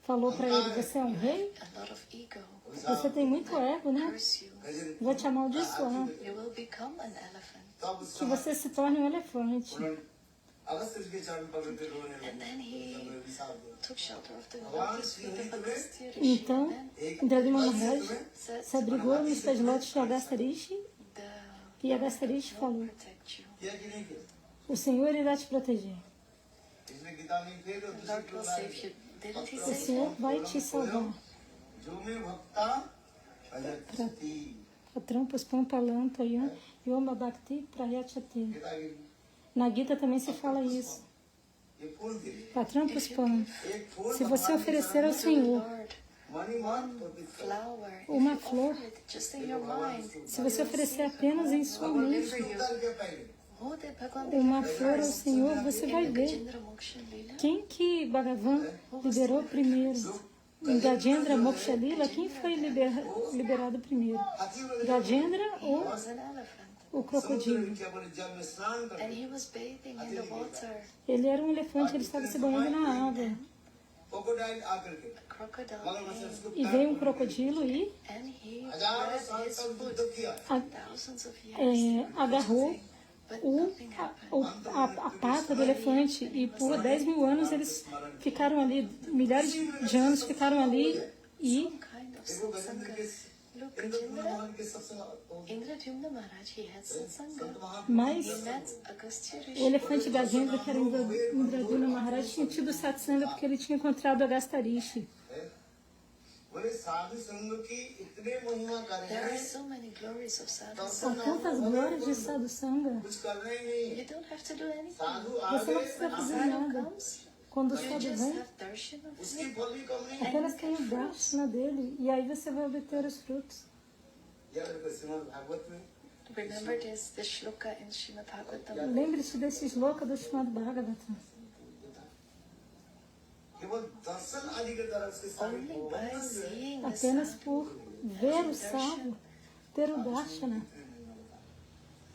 falou para ele: você é um rei? Você tem muito ego, né? Vou te amaldiçoar. Que você se torne um elefante. Então, Indradyumna Maharaja se abrigou nos pés de lótus de Agastya Rishi. E Agastya Rishi falou: o Senhor irá te proteger. O Senhor vai te salvar. Patram Puspam Palanto Yoma Bhakti Prayachate. Na Gita também se fala isso. Patram Puspam. Se você oferecer ao Senhor uma flor, se você oferecer apenas em sua mente uma flor ao Senhor, você vai ver quem que Bhagavan liberou primeiro. Gajendra, Moksha Lila, quem foi liberado primeiro? Gajendra ou was an elephant. o crocodilo? And he was bathing in the water. Ele era um elefante, ele estava se banhando na água. A crocodile came E veio um crocodilo e and he grabbed his foot a- thousands of years. agarrou But o, nothing happened. a pata do elefante e por 10 mil anos eles ficaram ali, milhares de anos ficaram ali e Some kind of satsanga. Look, Gajendra, Indradyumna Maharaj, he had satsanga. mas He met Agastya o Rishi. elefante Gajendra, que era Indradyumna Maharaj, tinha tido satsanga porque ele tinha encontrado Agastarishi. There are so many glories of sadhu Há sangha. tantas glórias de sadhu sangha. You don't have to do anything. Você não precisa fazer Sadhu nada. comes, Quando o you sadhu just vem, have darshan of him. apenas tem o darshana dele e aí você vai obter os frutos. Remember this shloka in Srimad Bhagavatam. Lembre-se desse shloka do Srimad Bhagavatam. Only by seeing the Apenas sadhu, por ver o sadhu, ter o darshana,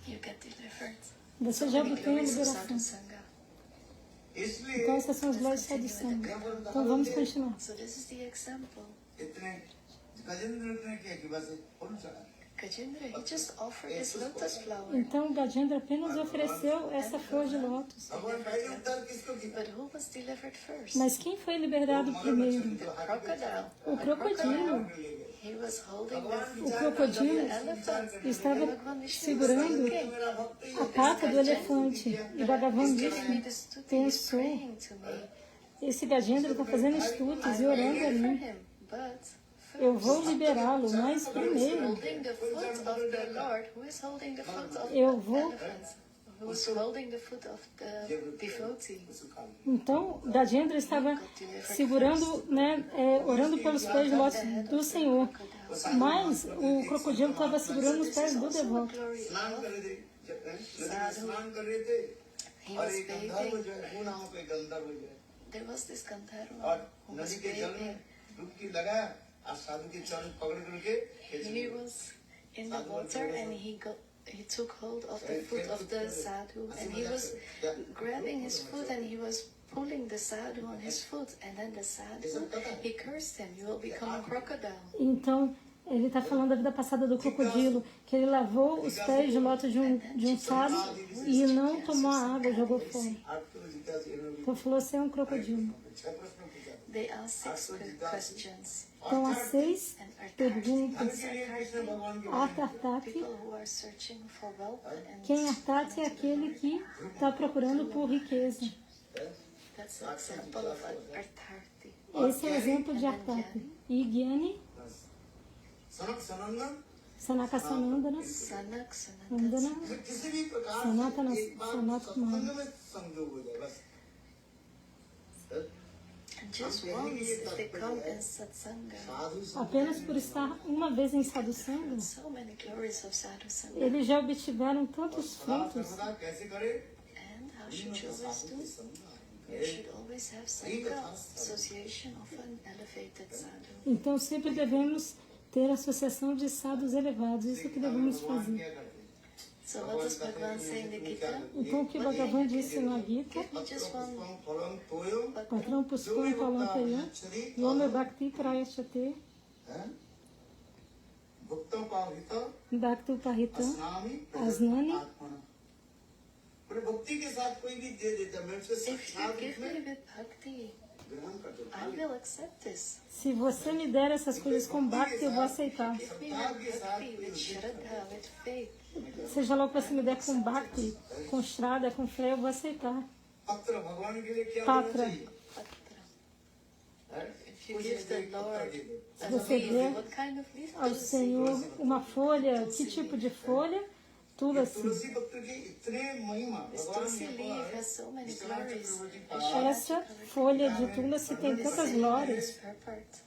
you get delivered. você já Many obtém a glories of sadhu liberação. sangha. Então essas são as glórias de sadhu sangha. Então vamos continuar. So this is the example. Gajendra, he just offered this lotus flower. Então Gajendra apenas ofereceu essa flor de lótus. But who was delivered first? Mas quem foi liberado primeiro? The crocodile. O crocodilo. He was holding the O foot crocodilo of the elephant. estava Bhagavan Vishnu segurando was thinking, a pata do elefante. E Bhagavan he's giving me Vishnu the stuti, he's pensou, praying to me. esse Gajendra está fazendo estudos e orando a For mim. him, but Eu vou liberá-lo, mas primeiro holding the foot of the Lord, who is holding the foot of eu the vou. elephant? Who's holding the foot of the devotee? Então, Gajendra estava segurando, né, orando pelos pés de lótus do Senhor. Mas o crocodilo estava segurando os pés do devoto. Glory of sadhu. He was bathing. There was this Gandharva who was bathing. He was in the water and he took hold of the foot of the sadhu and he was grabbing his foot and he was pulling the sadhu on his foot and then the sadhu, he cursed him, you will become a crocodile. Então, ele está falando da vida passada do crocodilo, que ele lavou os pés de lótus de um sábio e não tomou a água, jogou fora. Então falou, você é um crocodilo. They asked 6 questions. Então, há 6 And perguntas. Arthartati, Arthartati, people who are searching for wealth and quem Artati é aquele que está procurando por riqueza. that's an example of Artharti. Esse é o exemplo de Artati. E Gyani, Sanaka Sanandana, Sanak, Sanatana. Nandana, Sanatana, Sanatana. And just once, if they come in satsanga, Apenas por estar uma vez em Sadhu Sangha, so many glories of sadhu sangha. eles já obtiveram tantos frutos. And how should you always do? You should always have sangha, association of an elevated sadhu. Então sempre devemos ter associação de sadhus elevados. Isso que devemos fazer. So what does Bhagavan say in the Gita? Então o que Bhagavan disse na Gita, Give me just one Patram Puspam Palantayan, Yome Bhakti Prayachate, Bhakti Upahita, Asnani. If you give me with bhakti, I will accept this. Se você me der essas coisas com Bhakti, eu vou aceitar. Give me with bhakti, with shraddha, with faith. Seja lá o que você me der com Bhakti, com Shraddha, com fé, eu vou aceitar. Patra. Patra. If you give the Lord a Você leaf, dê what kind of leaf ao do you see? Senhor uma folha, que tipo de folha? Tulasi. This tulsi leaf has so many glories. Essa folha de Tulasi tem tantas glórias. Purport.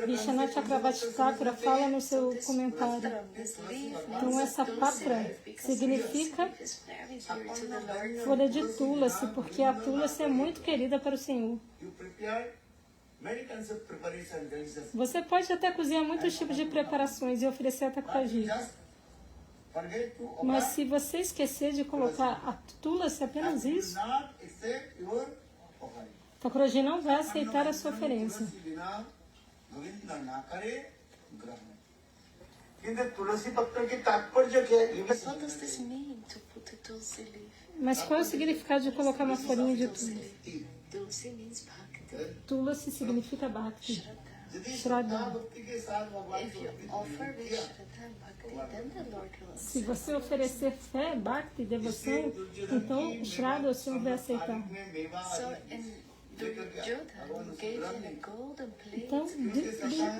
Vishwanath Chakravarti Thakura fala no seu comentário. Patram, this leaf Então means essa tulsi patra leaf, because significa this leaf is very dear to the Lord. folha de Tulasi, porque a Tulasi é muito querida para o Senhor. many kinds of preparation, delicious. Você pode até cozinhar muitos tipos de preparações e oferecer até para But gente. just forget to Mas offer. se você esquecer de colocar a tula-se apenas Will isso, not accept your offering. Thakurji não vai aceitar a sua oferência. किंतु तुलसी पत्र के तात्पर्य क्या है? But what does this mean to put a tulsi leaf? Mas qual é o significado de colocar uma folhinha de Tulsi tula? leaf. Tulsi means bhakti, Tula-se significa bhakti. shraddha. यदि श्रद्धा। श्रद्धा भक्ति के साथ भगवान If को you अर्पित offer with किया, shraddha and bhakti, then the Lord will Se accept. você oferecer fé, bhakti, devoção, então Shraddha o Senhor vai aceitar. So in Duryodhana gave him a golden plate Então, to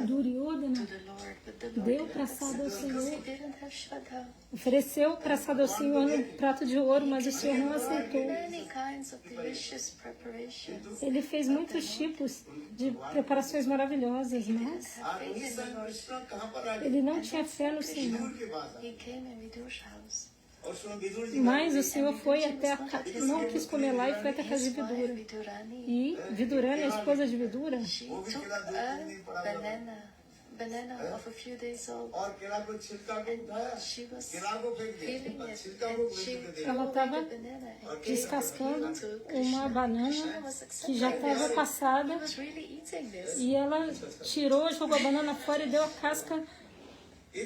Duryodhana the Lord, but the Lord deu didn't prasada ao accept because he Senhor, didn't have shraddha. ofereceu prasada ao Senhor num prato de ouro, mas o Senhor não aceitou. Many kinds of delicious preparations. Ele fez muitos tipos de preparações maravilhosas, mas Have faith in the Lord. Krishna कहाँ पर आ गए? ele não tinha fé no Senhor. Vidur के पास आ He came in Vidur's house. और उसमें विदुर ji Mas o Senhor foi até a casa, não quis comer lá e foi até a casa de His wife Vidura. Vidurani, E Vidurani, a esposa de Vidura, she took a banana of a few days old. और केला को छिलका को उठाया, She was केला को फेंक दिया, peeling और it छिलका को and फेंक she दिया। threw ela away estava the banana and descascando to uma Krishna. banana Krishna was que já accepting estava this. passada He was really eating this. e ela tirou, jogou a banana fora e deu a casca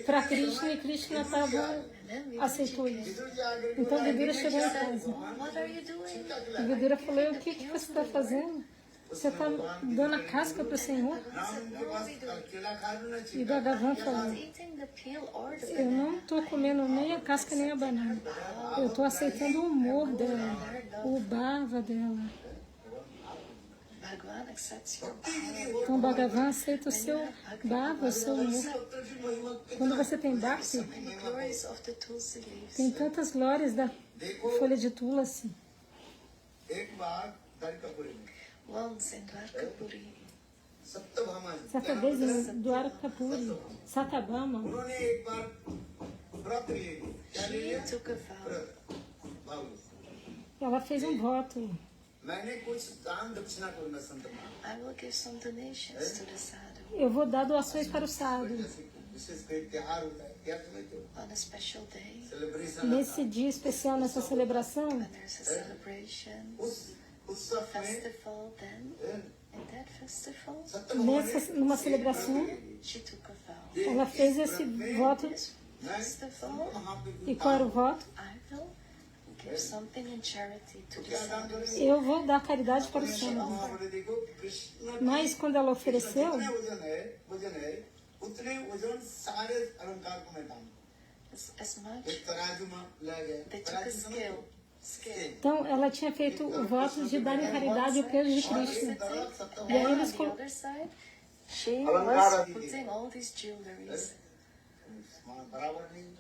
para Krishna e Krishna estava, And then Vidurji aceitou came. isso. Vidur जी आगे Então Vidura chegou em Said, casa. what are you doing? E Vidura falou, o que você está fazendo? Você está dando a casca para o Senhor? Ram के पास केला खा लो ना E छिलका। Bhagavan falou, Eating the peel or the eu não estou comendo nem a casca nem a banana. Eu estou aceitando o humor dela, o bhava dela. Bhagavan accepts your power. Então Bhagavan aceita o seu bhava, o seu humor. पत्र की महिमा Quando você tem bhakti, Many glories of the tulsi leaves. tem tantas glórias da folha de tulasi. एक बार द्वारकापुरी में Once in Dwarkapuri, सप्तभामा जी, Certa vez em Dwarakapuri, Satyabhama, उन्होंने एक बार व्रत ले लिया। क्या ले she लिया? took a vow. व्रत। भाव। ela fez um voto. मैंने कुछ दान दक्षिणा करना संत महात्मा। I will give some donations to the sadhu Eu vou dar doações para o sadhu. जैसे विशेष कोई त्योहार होता है, क्या समझते हो? on a special day celebration Nesse dia especial, nessa celebração, when there's a celebration, उस उत्सव में festival. Then in that festival, numa celebração, she took a vow. ela fez esse voto. This festival, E qual era o voto? I will give something in charity to the sadhus. Eu vou dar caridade para o sadhu. महाबली देखो Krishna Mas quando ela ofereceu, जितने वजन है उतने वजन सारे अलंकार को मैं दान As much एक तराजू में ले गए they took a scale. então ela tinha feito o voto de dar em caridade o peso de Krishna. E aí And on eles the col- other side, she was putting all these jewelries, बराबर नहीं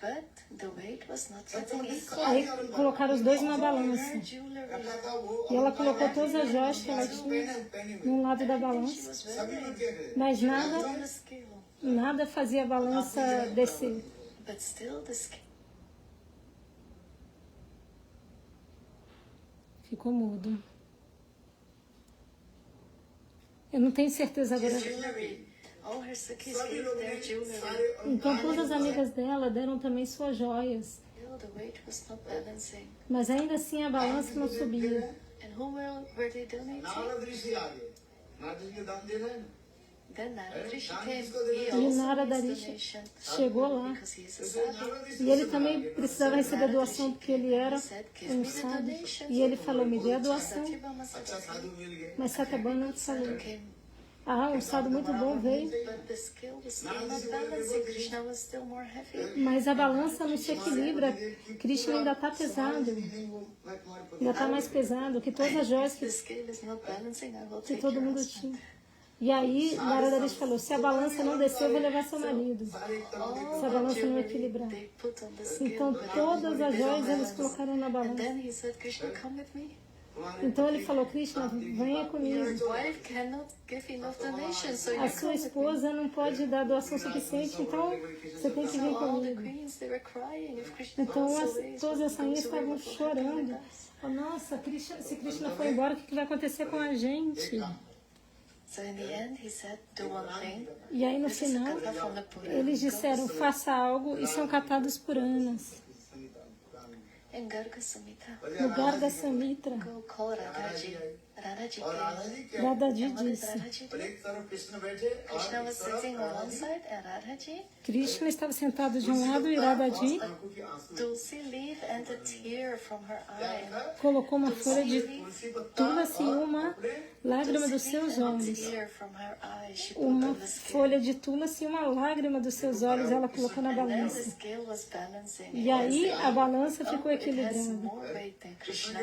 but the weight was not getting equal. Aí colocaram os dois numa balança. Her jewelry, रखा था वो E ela colocou todas as joias que ela tinha पहने हुए num lado da she balança. was सभी wearing, उनके थे Mas on the scale, nada fazia a balança descer. but still the scale. Ficou mudo. Eu não tenho certeza agora. Jewelry. All her sakhis सभी gave लोग their ने jewelry. सारे Então todas as amigas dela deram também suas joias. Still the weight was not balancing. Mas ainda assim a balança não subia. And who were they donating? Narad ऋषि आ गए नारद ऋषि के दान देना है ना Then Narad Rishi came. E He also Narada needs Rishi donation chegou lá. because he is a इसलिए sadhu. नारद ऋषि E ele também precisava receber doação porque ele era um sábio. E ele falou, me dê a doação. Satyabhama अच्छा साधु मिल गए Mas Satyabhama falou, came, ah, um sábio muito bom veio. but the scale was still not balancing. Krishna was still more heavy. Mas a balança não se equilibra. Krishna ainda está pesado. मैं तुम्हारे पति Ainda está mais pesado que todas as joias The scale is not balancing. I will que take todo your mundo husband. tinha. E aí Narada Rishi falou, se a balança não descer, eu vou levar seu marido. सारे एक तरफ All Se a the balança não jewelry equilibrar. they put on the scale, Então but todas as joias eles colocaram na and balança. then he said, Krishna, come with me. तुम्हारे Então ele falou, Krishna, venha comigo. Your wife cannot give enough donations, so A you sua come with me. esposa não pode dar doação suficiente, então você tem que vir So all the comigo. queens, they were crying. If Krishna Então goes as, away, todas as rainhas estavam what will happen with chorando. us? Oh, nossa, se Krishna for embora, o que vai acontecer com a gente? So in the end, he said, do one thing. E aí no This is a final, kata from the Purana. eles disseram, faça algo e são catados por Anas. In Garga Samhita, No Garga Samhita, go call Radhaji. Radhaji came. Dadaji And what did disse, Radhaji do? एक तरफ कृष्ण बैठे और Krishna एक was तरफ sitting on one Radha ji side and Radhaji, Krishna estava sentado de um lado e Radhaji आंखों की आंसू Tulsi leaf and a tear from her eye. colocou uma folha de तुलसी पत्ता tulasi e uma lágrima dos Tulsi seus leaf and a olhos. tear from her eye. She put Uma on the scale. folha de tulasi e uma lágrima dos seus olhos ela colocou na And then the balança. scale was balancing. E aí a balança ficou It has equilibrada. more weight than Krishna.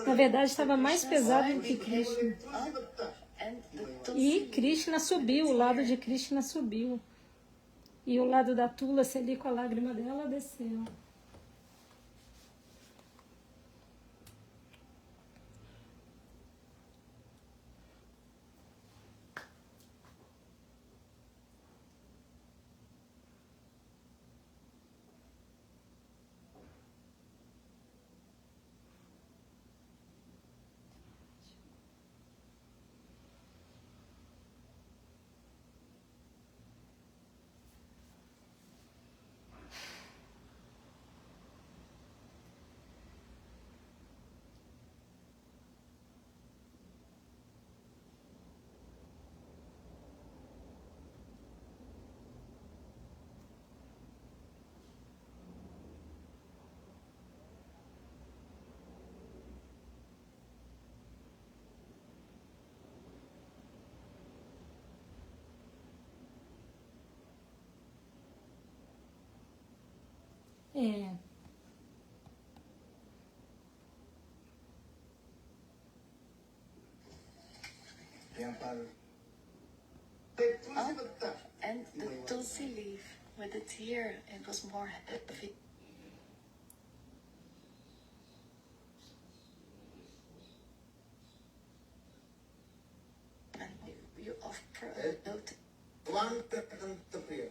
Na verdade estava mais pesado do que Krishna. तुलसी पत्ता And the E Tulsi Krishna subiu, o lado de Krishna subiu. E o lado da Tulasi ali com a lágrima dela desceu. É, यहाँ पर एक तुलसी पत्ता and the Tulsi leaf with a tear, it was more heavy. And you offer a note, भगवान का अत्यंत प्रिय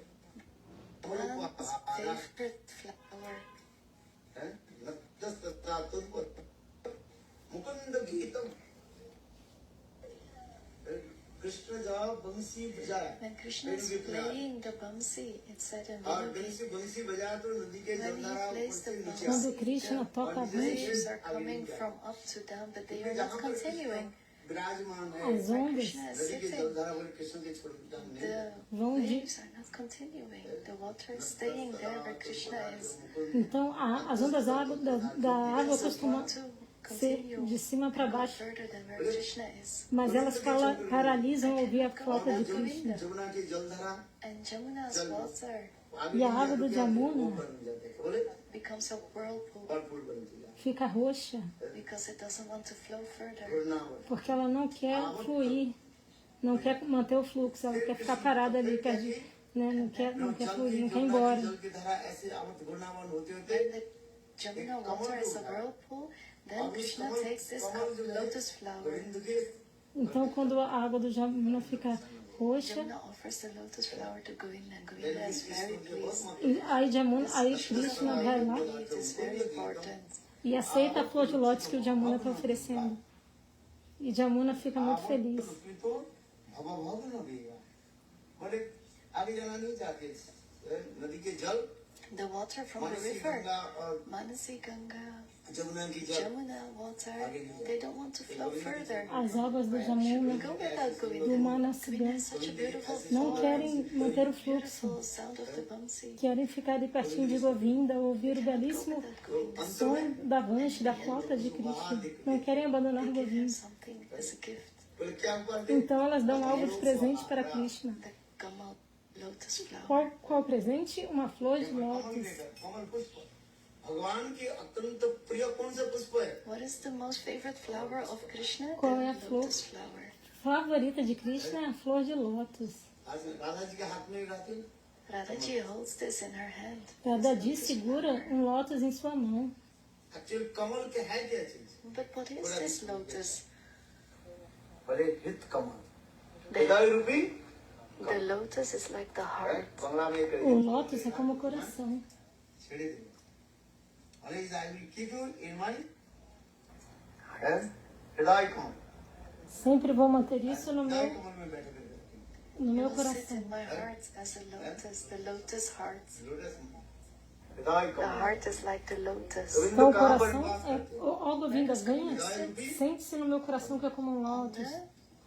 one's favorite flower. है नतस्तत्रातुर्वत मुकुंद गीतम कृष्ण जब बंसी बजाए When Krishna is playing the Bamsi, it said in और Vinu, बंसी बजाए तो नदी के when जलधारा he ऊपर plays से the नीचे quando Bamsi, Krishna toca a the banjo, waves are coming from up to down, but they are not continuing. विराजमान है as ondas Krishna is नदी के sitting. जलधारा वाले कृष्ण के छोड़ता नहीं The vão de... waves are not continuing. The water is staying there where Krishna is. Então as ondas da água costumam Want to ser continue de cima para baixo, further than where Krishna is. mas elas paralisam ouvir a flauta de Krishna. Jamuna की जलधारा And Jamuna's water E a água do Jamuna बोले becomes a whirlpool भरपूर बनती है fica roxa, because it doesn't want to flow further. Vrindavan porque ela não quer fluir, não quer manter o fluxo, ela quer ficar parada ali, né? não quer fluir, não quer ir embora. जल की धारा ऐसे आवत वृंदावन होते होते When the Jamuna water is a whirlpool, then Krishna takes this lotus flower. Govind के Então quando a água do Jamuna fica roxa, Jamuna offers the lotus flower to Govinda, and Govinda is very pleased. e aí Krishna vai lá It is very important. e aceita a flor de lótus que o Jamuna está oferecendo. E Jamuna fica muito feliz. उसकी तो भव न देगा बोले आगे जाना नहीं चाहते नदी के जल The water from the मनसी river, गंगा और Manasi Ganga, जमुना की जल Jamuna water, they don't want to flow further. As águas do We Jamuna, go without do Govinda. Manasi Govinda Ganga, has such a beautiful não voice, querem manter o fluxo, beautiful sound of the Bamsi. querem ficar ali pertinho de Govinda, ouvir o belíssimo Without Govinda, som da vanche, da flauta de Krishna. Não querem abandonar give him Govinda. something as a gift. बोले क्या हुआ Então elas dão algo de presente para Krishna. The Kamal lotus flower. Qual presente? Uma flor de कमल lótus. लेकर कमल पुष्प भगवान की अत्यंत प्रिय कौन सा पुष्प है What is the most favorite flower of Krishna? Qual é a The flor? lotus flower. Favorita de Krishna é a flor de lótus. आज राधा जी के हाथ में रहती है Radhaji holds this in her hand. Radhaji segura lótus em sua mão. Actually कमल के है क्या चीज But what is this lotus? बोले हित कमल हृदय रूपी The lotus is like the heart. बंगला में एक O lótus é como o coração. छेड़े दे अरे I will keep you in my हृदय कमल Sempre vou manter isso no दाएं meu, कमल में बैठे करके रखेंगे। no meu It will sit coração. in my heart as a lotus, the lotus heart. Lotus दाएं The कमल heart is like the lotus. Então o कहाँ पर coração निवास é. करते हो? Ó, Govinda, venha. Sente-se no meu coração que é como um On lótus.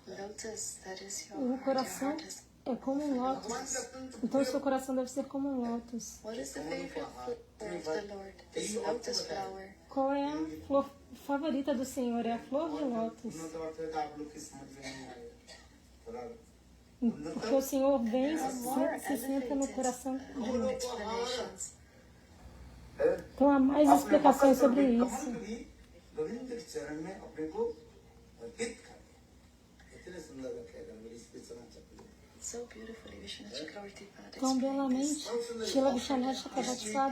the lotus, that is your O heart. Your coração heart is. é como um भगवान के lótus. अत्यंत Então o seu coração deve ser como um lótus. What is the favorite flower of the Lord? This lotus flower. Qual é a flor favorita do Senhor? É a flor de lótus. उन्नत अर्थ है तो आप लोग की समझ में नहीं आएगा थोड़ा Porque o Senhor vem, There are more se senta no coração de lótus. explanations. है Então há mais अपने explicações sobre कमल isso. भी गोविंद के चरण में अपने को अर्पित कर इतने सुंदर रखेगा मेरी स्पिरिचुअल चक्र So beautifully, Vishnu Chakravarti Pad Tão explained this. belamente, Shila Vishwanath Chakravarti está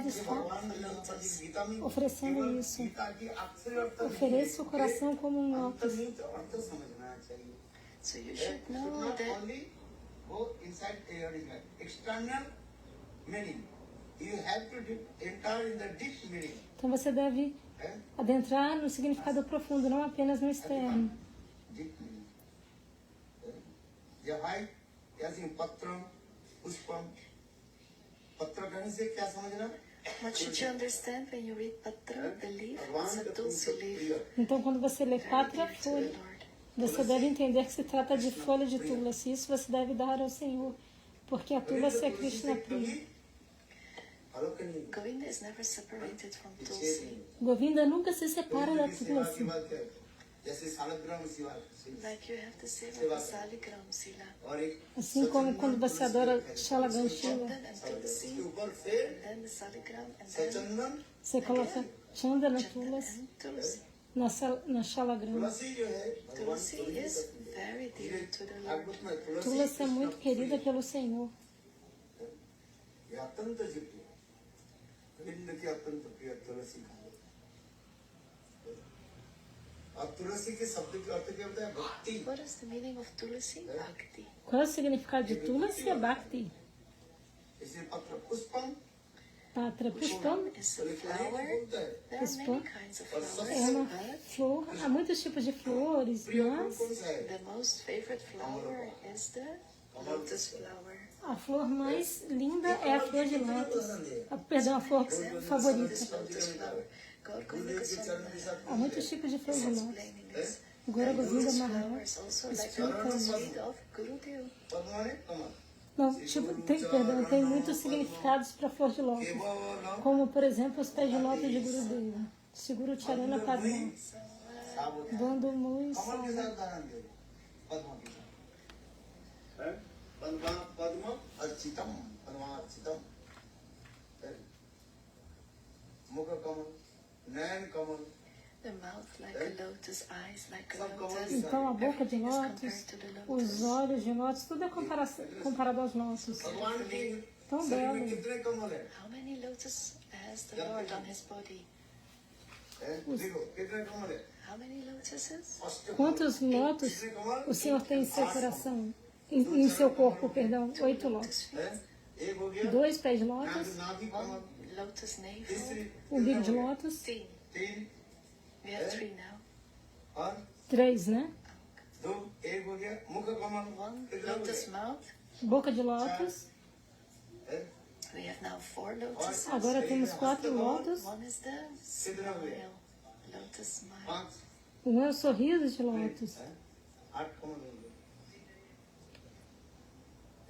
Gita में oferecendo isso. गीता की अक्षर अर्थ Ofereça o coração como um lótus. अंतर्निहित अर्थ समझना चाहिए So you should should know not that only go inside external meaning. You have to enter in the deep meaning. Então você deve eh? adentrar no significado profundo, não apenas no externo. Deep meaning. जब भाई कैसे पत्रम पुष्पम पत्र कहने से क्या समझना what should you understand when you read Patra, the leaf? It's a tulsi leaf. Então quando você lê Patra, Dear to the folha, Lord. você deve entender que se trata de folha de tulasi. Isso você deve dar ao Senhor, porque a tulasi é Krishna Priya. Govinda is never separated from tulsi. Govinda nunca se separa da tulasi. जैसे सालग्राम Shiva Like you have to say about the Saligram Sila. और एक Assim como quando você adora Shalaganshila, Chandan and tulsi, उसके ऊपर फिर and then the Saligram, and then सचंदन você coloca Chanda na Chandan tulasi, and tulsi. na Shalagrama. तुलसी जो है भगवान Tulsi तुलसी is पसंद है very dear to the Lord. Bhagavat में तुलसी Tulasi é muito querida pelo Senhor. ये अत्यंत दिव्य है गोविंद की अत्यंत प्रिय तुलसी का और तुलसी के शब्द का अर्थ क्या होता है भक्ति What is the meaning of tulsi? Bhakti. Qual é o significado de Tulasi? É Bhakti. इसलिए पत्र पुष्पम Patra Pushpam Is a flower. बोलता है There are Pushpa. many kinds of é flowers, uma but flor. Há muitos tipos de flores, प्रिय फूल mas कौन सा है the most favorite flower is the lotus flower. a flor mais linda é a flor de lótus. Perdão, a flor favorita. This lotus flower. God गुरुदेव के चरण के साथ Há muitos tipos de flor de lótus. explaining this. Agora Govinda Lotus Maharaj. flowers also like the lotus feet of Gurudev. Padma ने कमल Não, tipo, tem muitos significados para a flor de lótus. केवल Como, por exemplo, os pés de lótus de Gurudeva. Seguro Charana Padma. साबुत Dando muito. कमल के साथ उदाहरण दे पद्मा के साथ हैं? पद्मा पद्म अर्चितम पद्मा अर्चितम मुख कमल नयन कमल The mouth like a lotus, eyes like a lotus. Então a boca de Everything is lótus, compared to the os lotus. olhos de lótus, tudo é comparado aos nossos. भगवान के Tão शरीर में belo. कितने कमल है How many lotus has the Lord on his body? देखो कितने कमल है How many lotuses? अष्ट Quantos lótus कितने कमल o Senhor tem em seu coração? Em seu corpo, perdão. 8 lótus. हैं? एक हो गया 2 pés de lótus, नाभि One कमल lotus navel. तीसरी umbigo de lótus, Three. तीन We have three now. और 3, né? दो एक हो गया मुख कमल One कितना हो lotus गया? mouth. Boca de lótus. हैं? We have now 4 lotuses. Agora temos 4 lótus. One is the smile. Lotus smile. पांच Um é o sorriso de lótus. हैं? आठ कमल हो गए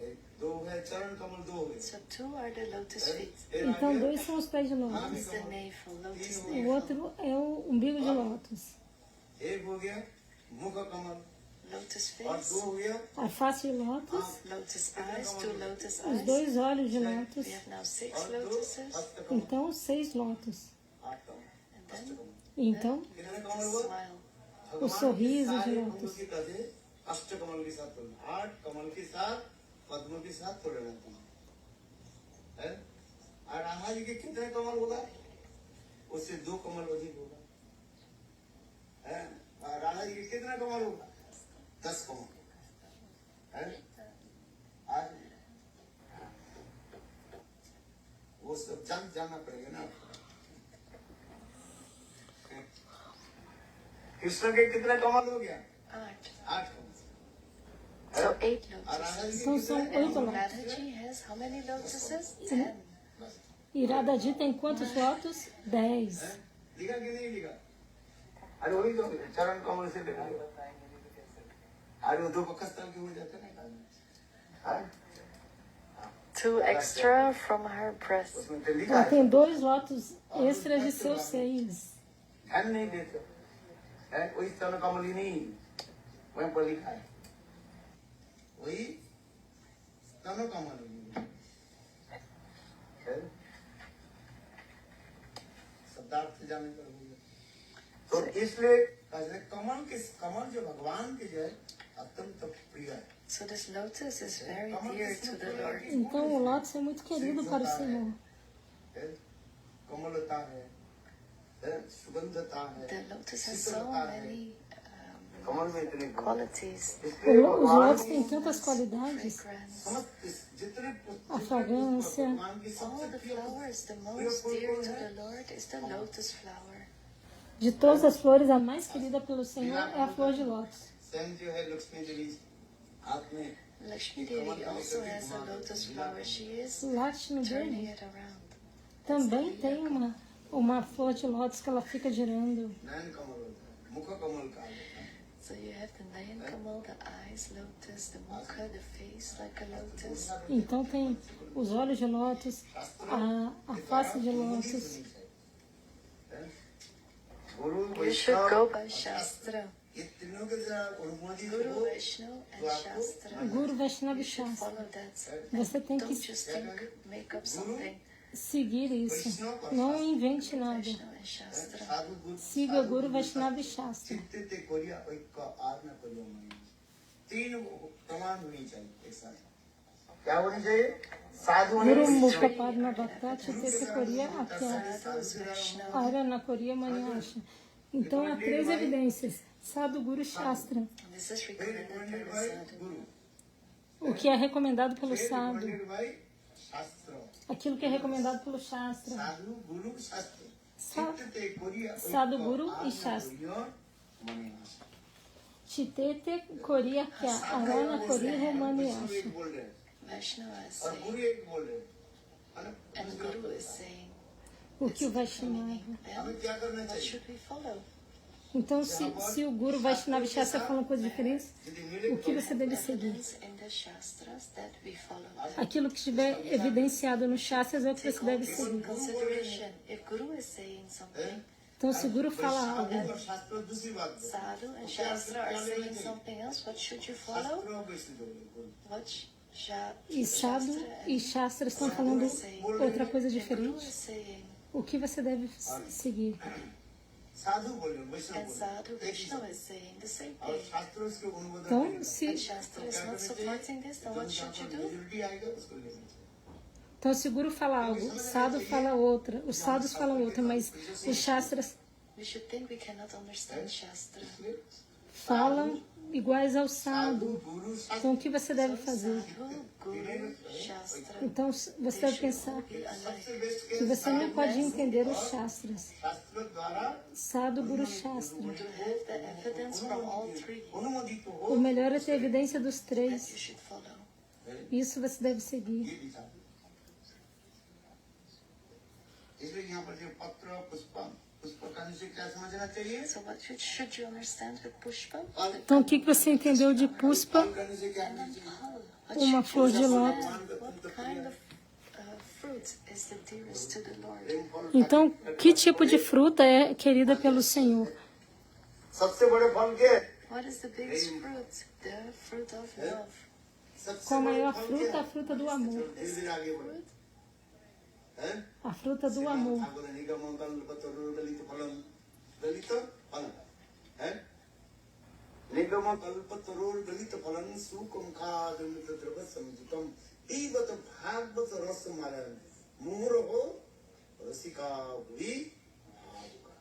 एक दो है चरण कमल दो हो गए So 2 are the lotus feet. फिर आ Então, गया 2 são os pés de One lótus. is the navel, lotus O navel. outro é o umbigo de lótus. एक हो गया मुख कमल Lotus और face. दो हो गया A face de lótus, Lotus eyes, 2 lotus os eyes. 2 olhos de lótus. We have now 6 और दो lotuses. हस्त कमल Então, 6 lótus. आठ कमल And हस्त then कमल Então, कितने the कमल हुआ smile. o sorriso de सारे lótus. कमलों की कजे अष्ट कमल के साथ तोड़ना आठ कमल के साथ पद्म के साथ तोड़ना है और राधा जी के कितने कमल होगा उससे 2 कमल अधिक होगा है और राधा जी के कितने कमल होगा 10 कमल है आज वो सब जानना पड़ेगा ना कृष्ण के कितने कमल हो गया 8. 8 कमल से So 8 और lotuses. राधा जी Então के são कितने 8 And lotos. Radhaji has how many lotuses? 10. बस E Radhaji tem quantos lotos? 10. लिखा कि नहीं लिखा अरे वही तो चरण कमल से लिखा अरे वो दो पक्कस्थल के हो जाते ना हाँ? 2 extra from her breast. उसमें तो लिखा Ela है tem 2 lotos extras de seus seios. ध्यान नहीं देते है वही चरण कमल ही नहीं वहीं पर लिखा है वही चरण कमल ही नहीं है? शब्दार्थ जाने पर हुए तो इसलिए कमल जो भगवान की जो है अत्यंत प्रिय है So this lotus is very dear to the Lord. Então o lótus é muito querido para o Senhor. है? कोमलता है सुगंधता है The lotus has so शीतलता है many कमल में इतने गुण। qualities. इसलिए Os भगवान lotos têm tantas qualidades. Fragrance. समस्त जितने A fragrância. भगवान की All सबसे the प्रिय flowers, the most dear to the Lord is the lotus flower. De todas as flores, a mais querida pelo Senhor é a flor de lótus. स्वयं जो है लक्ष्मी देवी हाथ में Lakshmi Devi also has a lotus flower. She is Lakshmi turning Devi it around. também tem uma flor de lótus que ela fica girando. नयन कमल होता है मुख कमल का होता है So you have the Nayan Kamal, the eyes lotus, the mukha, the face like a lotus. Então tem os olhos de lótus, a face de lótus. Guru You should Vaishnav go by Shastra. ये तीनों के जरा अनुमोदित Guru, हो Vaishnu and Shastra. Guru, Vaishnava You e should Shastra. follow that. Você tem Don't que just think, make up something. seguir isso. Não invente nada. Vaishnu and Shastra. Sadhu Guru Siga Guru, Vaishnava e Shastra. चित्ते ते कोरिया ऐक्य आर न Korea money तीन प्रमाण होनी चाहिए एक साथ क्या होनी चाहिए साधु होने Guru चाहिए। Mukha Padma Bhakta Chitete Koria Akya Sadhus, Vaishnava. Arana Koria Manyasha. Então há 3 evidências. Sadhu, Guru, Shastra. This is recommended by the sadhu. Guru O que é recomendado pelo sadhu. recommended by शास्त्र Aquilo que é recomendado pelo Shastra. साधु गुरु शास्त्र Sa- चित्ते ते कोरिया साधु, ऐक्य गुरु are e न शास्त्र. Korea money नाश। Chitete Koria Akya Arana Koria वैष्णव Manyasha. एक बोल रहे हैं Vaishnava is और saying, गुरु एक बोल रहे हैं है ना? and Guru is saying, O que o Vaishnava. हमें क्या करना what चाहिए should we follow? Então, se o Guru Vaishnava e Shastra falam coisas diferentes, o que você deve seguir? Evidence in the Shastras that we follow. Aquilo que estiver evidenciado nos Shastras é o que você Take deve all this in seguir. consideration. If Guru is saying something, Então, se o Guru fala algo, और शास्त्र दूसरी बात है। Sadhu and Shastra are saying something else, what should you follow? शास्त्रों को इसलिए बोले, What e Sadhu e Shastra estão falando outra coisa diferente, Guru is saying, o que você deve seguir? साधु बोले वैष्णव and बोले Sadhu Vaishnava is saying the same और thing. शास्त्र उसके अनुमोदन Então, करेगा। se, And Shastra is not supporting this, then what should you do? Majority आएगा उसको लेना चाहिए। então, se o Guru fala algo, o Sadhu fala outra, os Sadhus falam outra, mas os Shastras We should think we cannot understand Shastra. इसलिए falam iguais ao Sadhu Sadhu. Guru Então, o que você deve fazer? Sadhu, Guru, Shastra, Então, você deve pensar be alike. सबसे best que के você não pode entender os Shastras. शास्त्र द्वारा Sadhu, Guru, Shastra. To have the evidence from all three अनुमोदित O हो melhor é ter evidência dos that 3. you should follow. Isso você deve seguir. ये दिशा इसलिए यहाँ पर जो पत्र पुष्प का निश्चय क्या समझना चाहिए So what should you understand with Pushpa? Então, o que você entendeu de Puspa? फल का निश्चय क्या करना चाहिए What Uma should flor you de lótus. understand? What kind of fruit is the dearest to the Lord? फल Então, que tipo de fruta é querida pelo Senhor? सबसे बड़े फल के What is the biggest fruit? The fruit of love. सबसे Qual a बड़े maior फल fruta? क्या A fruta do amor. धीरे धीरे आगे बढ़ो हैं? A fruta do amor. Thakur निगम कल्पतरु दलित फलन हैं? निगम कल्पतरु दलित फलन सुकम खादमित द्रव संयुतम दीवत भागवत रस मालन मुमुर हो रसिका हुई भावुका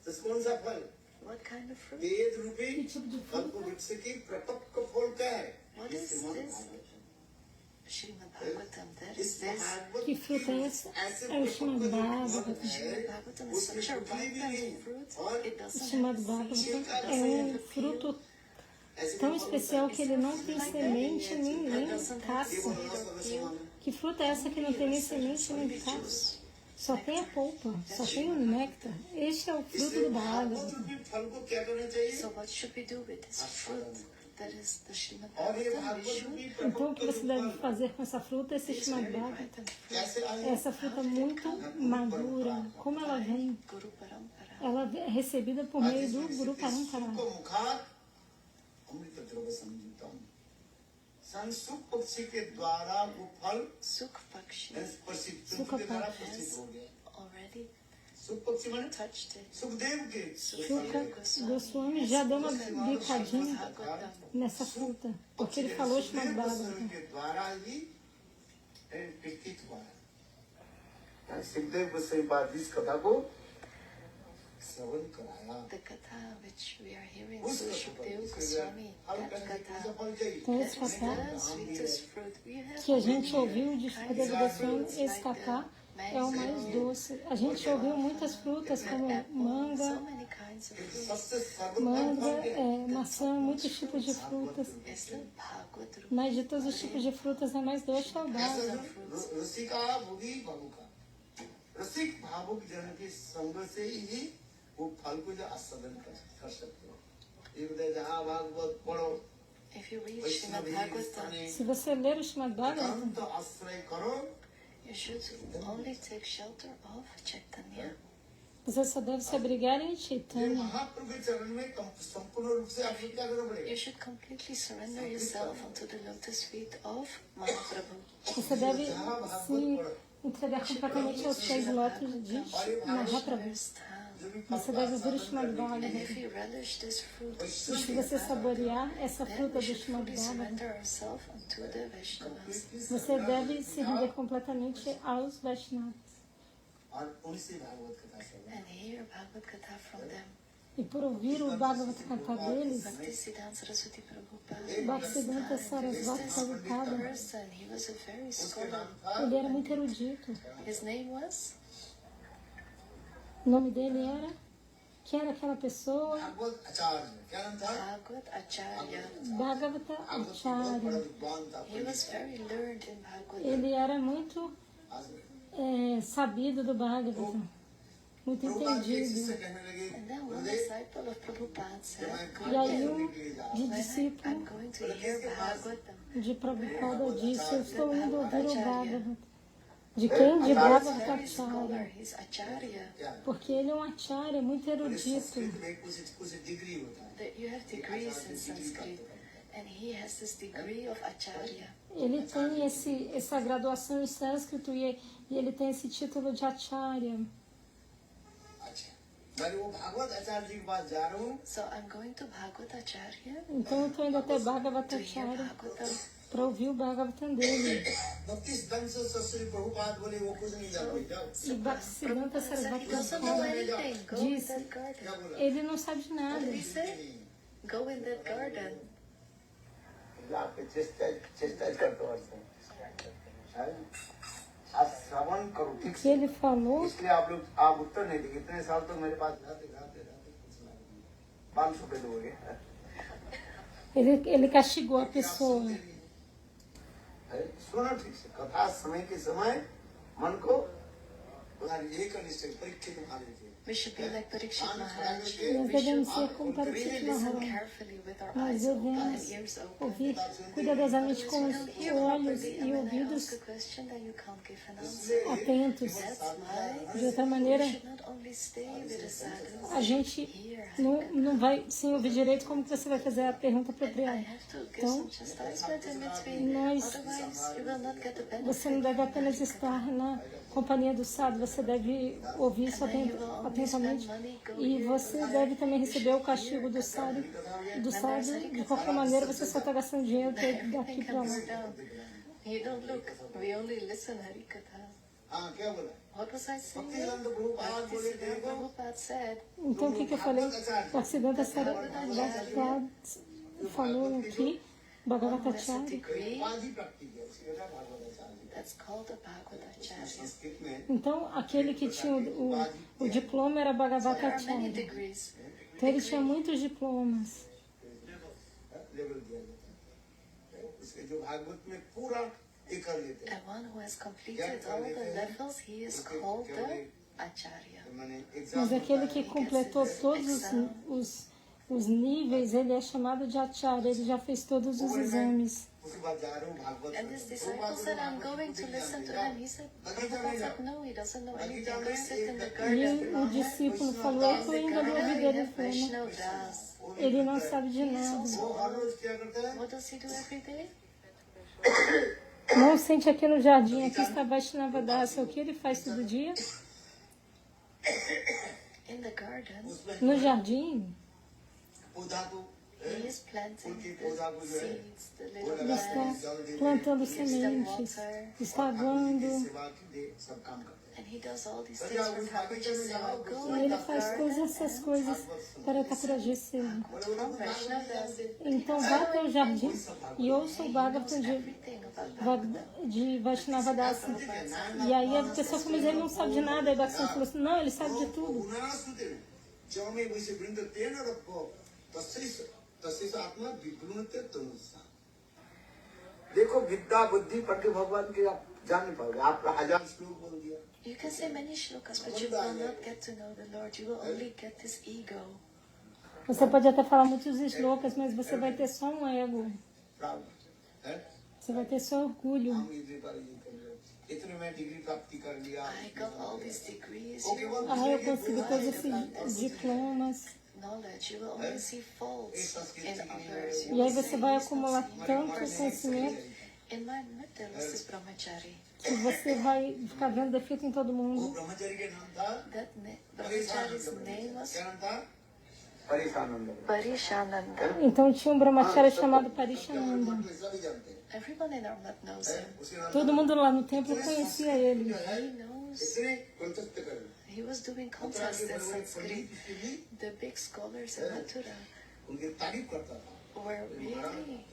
तो कौन सा फल What kind of fruit? वेद रूपी Que tipo de कल्प fruta? वृक्ष की प्रपक्व फल क्या है What ये is श्रीमद् this? भागवत है। Srimad Bhagavatam. That इस is this. Bhagavat Que fruta é essa? É o Srimad Bhagavatam. Srimad Bhagavatam is such a ripened fruit. It O doesn't Srimad have seeds. Bhagavatam é um fruto tão especial que ele não tem semente nem casca. Que fruta é essa que não tem nem semente nem casca? Só tem a polpa, só tem o néctar. Este é o fruto do bágava. So what should we do with this fruit? That is the Srimad Bhagavatam. We should Então o que você deve fazer com essa fruta? Esse Srimad Bhagavatam. Essa fruta muito madura, como ela vem? Guru Parampara. Ela é recebida por meio do Guru Parampara. Sukh Pakshi Sukha Pakshi. has already touched it. Sukha Goswami já deu uma bicadinha Bhagavatam. nessa fruta, porque ele falou Srimad Bhagavatam. Sukhdev गोस्वामी पाद इस कथा को श्रवण कराया The katha which we are hearing through Shukdev Goswami, that katha Então esse is cacá the sweetest fruit. We have que a gente ouviu de Shukdev Goswami, esse cacá é o mais doce. A gente ouviu muitas frutas como so manga, many kinds of fruits. सबसे सर्वोत्तम manga, maçã, muitos tipos de frutas. It's the Bhagavad Rupa. Mas de todos os tipos de frutas, a mais doce é o bágava. रसिका भोगी भावुका रसिक भावुक जन के संग से ही वो फल को जो आस्वादन कर सकते हो ये बताए जहाँ भागवत पढ़ो If you read Srimad Bhagavatam, Se você ler o Srimad Bhagavatam, एकांत आश्रय करो you should only take shelter of Chaitanya. você só deve se abrigar em ये Chaitanya. महाप्रभु के चरण में संपूर्ण रूप से आपको क्या करना पड़ेगा You should completely surrender yourself onto the lotus feet of Mahaprabhu. Você deve se entregar completamente aos pés lotos de Mahaprabhu. Understand. Você deve ouvir o Srimad And Bhagavatam. if you relish this fruit, E se você saborear essa then fruta we do should Srimad fully Bhagavatam, surrender ourselves unto the Vaishnavas. você deve se render completamente aos Vaishnavas. और उनसे भागवत कथा सुनो And hear Bhagavad Katha from them. E por ouvir o Bhagavata Katha deles, Bhaktisiddhanta Saraswati Prabhupada. Bhaktisiddhanta Sarasvati This Prabhupada, person, he was a very scholar. ele era muito erudito. His name was O nome dele era? Quem era aquela pessoa? Bhagavat आचार्य क्या नाम था Bhagavad Acharya. Bhagavata Bhagavat बड़ा Acharya. विद्वान था He was very learned in Bhagavad. Ele era muito sabido do Bhagavata, muito Prabhupada एक entendido. से कहने लगे And then one Gurudev disciple of Prabhupada said, E aí um de I'm discípulo going to hear Bhagavatam. de Prabhupada disse, eu estou indo ouvir o Bhagavata. De quem? De Bhagavata Very scholar. Acharya. He's Acharya. Porque ele é um acharya muito erudito. Sanskrit में कुछ डिग्री होता है That you have degrees in Sanskrit. And he has this degree of Acharya. Ele tem essa graduação em sânscrito e ele tem esse título de acharya. अच्छा मैं वो भागवत आचार्य जी के पास जा रहा हूँ So I'm going to Bhagavad Acharya Então eu estou indo até Bhagavata to hear Acharya Bhagavatam. para ouvir o Bhagavatam dele. भक्ति सिद्धांत सरस्वती प्रभुपाद बोले वो कुछ नहीं जानते जाओ E Bhaktisiddhanta Prabhupada said he Sarasvati doesn't know Prabhupada anything. Go in disse, that garden. क्या बोला ele não sabe de nada. What did he say? Go in that garden. आपके चेष्टा करते हैं आप श्रवण करो ठीक Que से ele falou, इसलिए आप उत्तर नहीं देंगे इतने साल तो मेरे पास रहते कुछ ना 500 रुपए दोगे ele castigou a pessoa. सुनो ठीक से कथा समय के समय मन को एक निश्चय परीक्षित मान लीजिए We should be like Parikshit Maharaj. Nós We devemos should ser como Parikshit listen Maharaj. carefully with our Nós eyes open and devemos ears open. ouvir cuidadosamente com os Don't hear olhos properly e and then ouvidos ask a question that you can't give an answer. atentos. That's why De outra maneira, we should not only stay with the sadhus. a gente não vai, sem ouvir direito, como que você vai fazer a pergunta I apropriada. have to give Então, some chastisement in between. nós, Otherwise, you will not get the você não benefit. deve apenas estar na companhia do sadhu, você deve ouvir isso atentamente. E você deve também receber o castigo do sadhu. De qualquer maneira, você só está gastando dinheiro daqui para lá. You don't look. We only listen Harikatha. हाँ क्या बोला What was I saying? Bhaktivedanta प्रभुपाद बोले Bhaktisiddhanta देखो Prabhupada said, Então, o que eu falei? Bhaktisiddhanta Sarasvati falou aqui, Bhagavata who has a Acharya. degree, उपाधि प्राप्ति किया उसकी कहता है भागवत आचार्य that's called a Bhagavad Acharya. Sanskrit में Então, aquele que tinha o diploma era Bhagavata There are many Acharya. degrees. Então, ele tinha muitos diplomas. Level दिया जाता है। उसके जो भागवत में पूरा ये कर लेते हैं। And one who has completed all the levels, he is called the Acharya. मैंने Mas exam aquele que completou todos os níveis, ele é chamado de acharya, ele já fez todos os exames. उसके बाद जा रहा हूँ Bhagavat And this disciple said, I'm going to listen to him. He said, Prabhupada said, no, he doesn't know anything. Go sit in the E garden. o discípulo falou, eu estou indo ali ouvir dele. Ele falou, Vaishnav Das. ele não sabe de nada. वो हर रोज क्या करता है? What does he do every day? Não sente aqui no jardim, aqui está Vaishnava Dasa. O que ele faz todo dia? In the garden, No jardim, पौधा को he is planting the seeds, the little ele está plants, plantando gives them sementes, water, está aguando. सेवा के लिए सब काम करते हैं। and he does all these things for Thakurji Seva. Go E in ele the faz todas garden essas and coisas para Thakurji Seva. from Vaishnav Das. Então vá para o jardim e ouça o Bhagavatam Everything about de Vaishnava Dasa. E aí a pessoa falou, mas ele não sabe de nada. Aí Bhakti falou assim, não, ele sabe de tudo. Jaume वैसे वृंद तेन रप्प तस्से आत्मा विगुणते तनुसा। देखो विद्या बुद्धि पढ़ के भगवान के आप जान नहीं पाओगे। आप 1000 श्लोक बोल दिया। You can say many shlokas, but you will not get to know the Lord. You will only get this ego. Você pode até falar muitos slokas, mas você vai ter só um ego. प्राप्त है। Você vai ter só orgulho. हम इतने पर ये कर रहे हैं। इतने में डिग्री प्राप्ति कर लिया। I got all these degrees. Okay, You well, will Ah, eu only consegui todos find esses this diplomas. knowledge. You will only see faults in others. You E aí will você say, vai "This acumular is tanto perfect." conhecimento In my method, this is brahmachari. que você vai ficar vendo defeito em todo वो mundo. ब्रह्मचारी के नाम था Brahmachari's name was क्या नाम था? परेशानंद। Parishananda. Então tinha um brahmacharya chamado Parishananda. सभी जानते हैं। Everyone in our mat knows him. उसके नाम Todo mundo lá no templo conhecia ele. He knows. इतने कंटेस्ट कर रहे हैं। He was doing contests in Sanskrit. The big scholars in Mathura उनकी तारीफ करता था। were really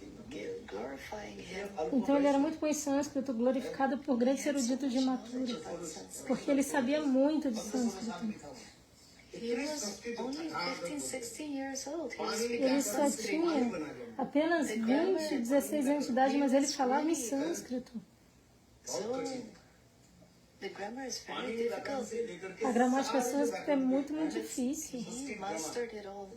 glorifying him. Então ele era muito bom em sânscrito, glorificado por grandes eruditos de Mathura, porque ele sabia muito de sânscrito. He was only 15, 16 years old. He was Ele speaking só Sanskrit. tinha apenas 20, 16 anos de idade, mas ele falava em sânscrito. So, the grammar is very difficult. A gramática sânscrita é muito, muito difícil, He mastered it all.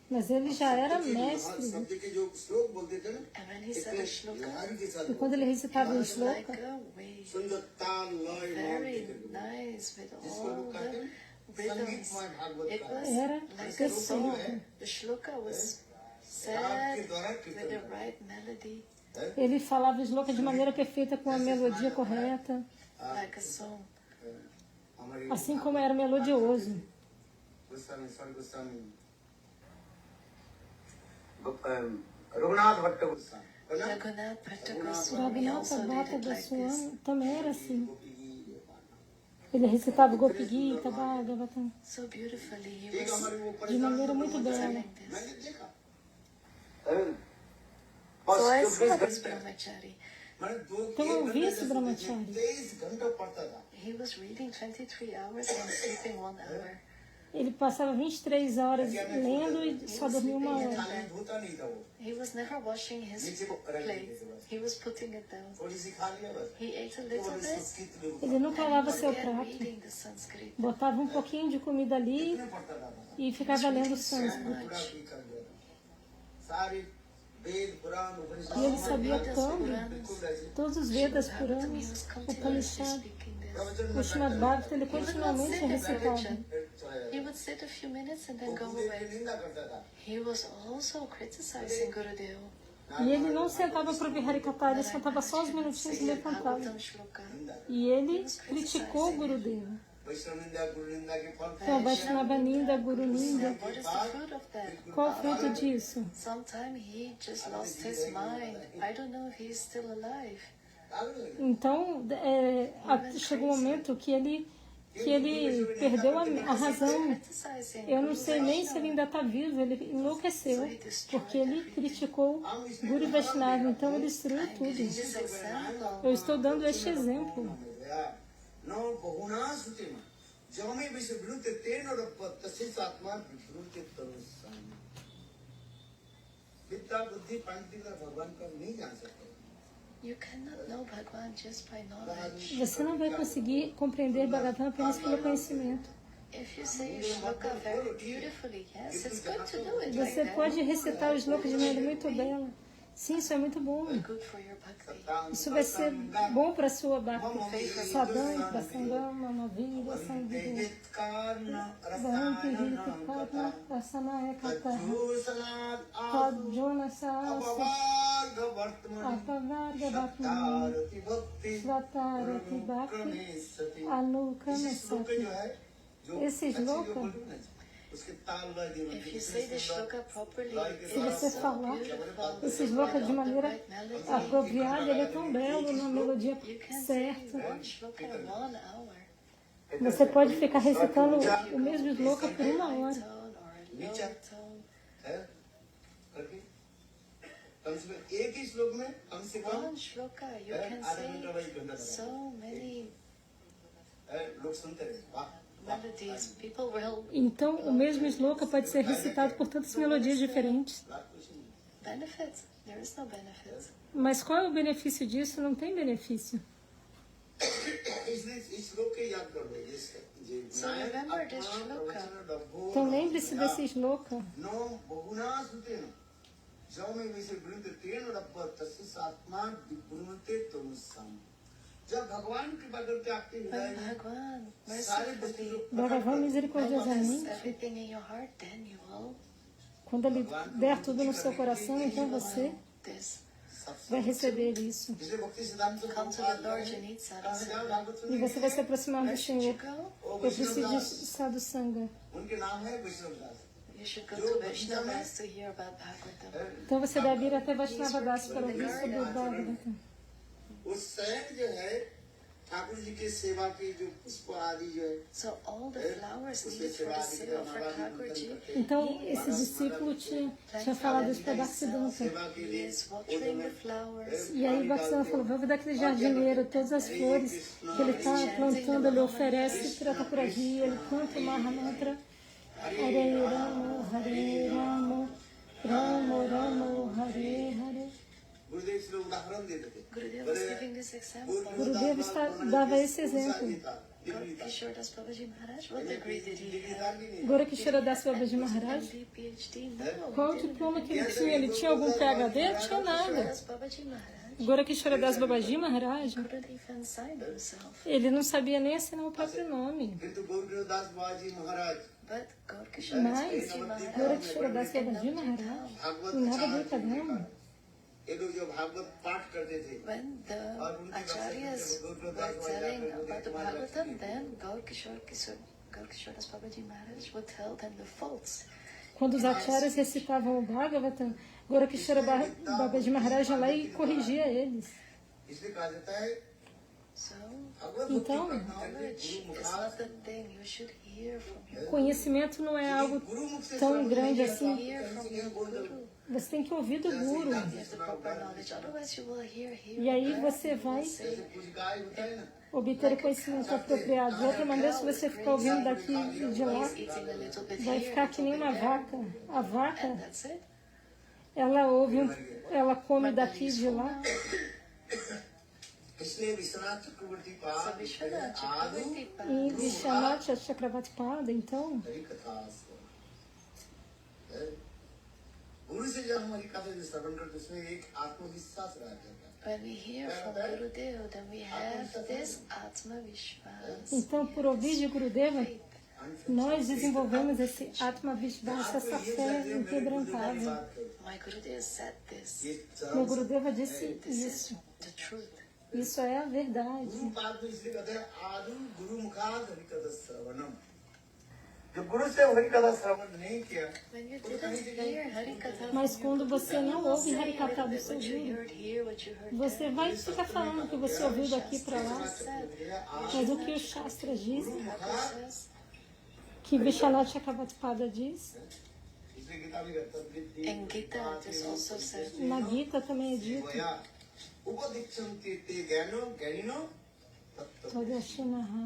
mas ele já era mestre. शब्द के जो श्लोक बोलते थे ना, And when he said a shloka, Hari के साथ E quando ele recitava it um was like shloka, a wave. सुंदरता लय Very nice with all the rhythms. संगीतमय भागवत It का was era like a song. perfeito. The shloka was said with the right melody, Ele falava o shloka de maneira perfeita, com a melodia correta, like a song. हमारे assim como era melodioso. Goswami स्वामी गोस्वामी रघुनाथ भट्ट गोस्वामी है ना? Raghunath Bhatta Goswami Raghunatha also did Bhatta it like this. Goswami também era assim. Ele recitava Gopi Gita, Bhagavatam, So beautifully, he एक was हमारे वो de परेशान maneira muito bela. telling this. मैंने देखा So I बस saw this brahmachari. मैंने Então eu vi esse brahmachari. 23 घंटा पढ़ता था He was reading 23 hours and sleeping 1 hour. Ele passava 23 horas lendo e só dormia 1 hora. खाना धोता नहीं था वो He was never washing his plate. He was putting it down. थोड़ी सी खा लिया बस He ate a little bit Sanskrit में Ele nunca lavava seu and prato, reading the Sanskrit. botava um pouquinho de comida ali पढ़ता था e ficava lendo sânscrito. पूरा भी कर लिया सारे वेद पुराण उपनिषद E ele sabia Vedas, tanto, बिल्कुल ऐसे todos os Vedas, He Puranas, was continuously Upanishad, speaking this. प्रवचन o में Srimad Bhagavatam, ele He would not continuamente sit in recitava. prevention. चला जाता He would sit a few minutes and then वो go पूरे away. की निंदा करता था He was also criticizing Gurudev. E ele não sentava para ouvir Harikatha, ele sentava só uns minutinhos e levantava. Bhagavatam Shloka. E ele criticou o Gurudeva. वैष्णव निंदा गुरु निंदा के फल Então, Vaishnava Ninda, Guru Ninda. What is the fruit of that? Qual o fruto disso? Sometime he just lost his mind. I don't know if he's still alive. Então, chegou um momento que ele perdeu a razão. Criticizing Eu não sei nem se ele ainda está vivo, ele enlouqueceu, porque ele criticou Guru Vaishnava, então ele destruiu tudo. this example. Eu estou dando este exemplo. न बहुना श्रुति में जमे विषय विरुद्ध तेन और तस्से आत्मा विरुद्ध तनुसाम वित्त विद्या बुद्धि पांडित्य का भगवान का नहीं जान सकते. You cannot know Bhagwan just by knowledge. Você não vai conseguir compreender Bhagavan apenas pelo conhecimento. If you say shloka very beautifully, yes, it's good to do it like Você that. pode recitar os loucos de maneira muito bela. Sim, isso é muito bom. Good for your bhakti. Isso vai ser bom para a sua bhakti. Sadam, Prasangam, Amavilha, Sandhya. Bharanti, Virita, Karma, Asana, Ekata. Kadjona, Saasa. Apavarga, Bhatmani. Svatarati, Bhakti. Anukama, Sati. Esse shloka, If you say the shloka properly, se você falar esse shloka de maneira apropriada, ele é tão belo, na melodia you can say certa. one shloka 1 hour. Você pode ficar recitando o mesmo shloka por 1 hora. Tone or a lower tone. है करके कम से कम एक ही श्लोक में कम से कम One shloka, you can आधा घंटा बाई घंटा say so many लोग सुनते रहे वाह melodies. People will Então, o mesmo shloka pode ser recitado por tantas melodias diferentes. benefit. There is no benefit. Mas qual é o benefício disso? Não tem benefício. इसलिए इस श्लोक के याद कर लो So remember this shloka. Então, lembre-se desse shloka. नो बहुना सुतेन जौ में विषय वृंद तेन रब्ब तस्य सात्मा विब्रुमते तनुसम जब भगवान कृपा करके आपके When हृदय में Bhagwan सारे mercifully वस्तु Bhagavan has misericordiosamente, everything in your heart, then you will quando ele der tudo no seu coração, então você this. vai receber isso. इसलिए भक्ति सिद्धांत से Come to the Lord, you need कहाँ sadhana. जाओ भागवत E सुनने você vai se aproximar do Where should Senhor. you go? O Eu preciso Vaishnav de Das Sadhu Sangha. उनके नाम है वैष्णव दास You should go to Vaishnavas to hear about Bhagavatam. Então você deve ir até Vaishnava Das para ouvir sobre o Bhagavatam. उस शयन जो है ठाकुर जी के सेवा के जो पुष्प आदि जो है So all the flowers needed for the sale for Thakurji, Então, esse discípulo tinha falado isso para Bhaktisiddhanta. सेवा के he लिए is watering the flowers. E aí Bhaktisiddhanta falou, vai daquele jardineiro, todas as flores que ele está plantando, ele oferece para Thakuraji, ele canta o Mahamantra. Hare Rama, Hare Rama, Rama Rama, Hare Hare. गुरुदेव इसलिए उदाहरण देते थे Gurudev was giving this example. Gurudev dava esse exemplo. Kishore Das Babaji Maharaj, what degree did he have? Gorakishora Das Babaji Maharaj, MD, PhD? No. qual o diploma que ele tinha? Ele tinha algum PhD? Não tinha nada. Das Babaji Maharaj Gorakishora Das Babaji Maharaj, couldn't even sign himself. ele não sabia nem assinar o próprio nome. किंतु गौरव दास बाबाजी महाराज But Gaur Kishore Das Mas Babaji Maharaj Gorakishora Das Babaji Maharaj, Bhagavat em nada do Kadama, ये लोग जो भागवत पाठ करते थे when the acharyas were telling about the Bhagavatam, then Gaur Kishore Das Babaji Maharaj would tell them the faults. quando os acharyas recitavam o Bhagavatam, Gorakishora Babaji Maharaj ia lá e corrigia eles. इसलिए कहा जाता है So भगवत भक्ति Então, करना knowledge गुरु is मुखार not the thing you should hear from your Conhecimento não é algo गुरु मुख से tão grande You assim. hear from your guru. Você tem que ouvir do Guru. You have the proper knowledge. Otherwise, you will hear here. E aí você vai जैसे पूज गाय होता है ना obter o conhecimento apropriado. De outra maneira, se você ficar ouvindo daqui e de lá, eating a little bit vai here, ficar que nem uma vaca. A vaca, and that's it. ela ouve, ela come daqui e de lá. इसलिए विश्वनाथ चक्रवर्ती So पाद Vishwanath आदि Chakravarti Pad. E Vishwanath Chakravarti Pada, então, Hari कथा गुरु से जब हमारी कथा जो श्रवण करते उसमें एक आत्मविश्वास रह जाता है When we hear from Gurudev, then we have this Atma Vishwas. então por ouvir de Gurudeva, nós desenvolvemos esse Atma Vishwas, essa fé inquebrantável. My Gurudev said this. Meu Gurudeva disse This is isso. the truth. Isso é a verdade. गुरु पाद में इसलिए कहते हैं आदि गुरु मुखाद हरि कथा श्रवणम जो गुरु से हरि कथा श्रवण नहीं किया When you didn't hear Harikatha, Mas quando você não ouve say a Harikatha little do bit seu what you guru, heard here, what you heard você there. vai ficar falando que você ouviu daqui para lá. Mas o que o Shastra diz, Thakur says, que Vishwanath Chakravarti Pada diz, इसलिए गीता में कहता है in Gita it is also said, na Gita também é dito, वया उपदीक्षन्ते ते ज्ञानो ज्ञानिनो तत्व Tadashinaha,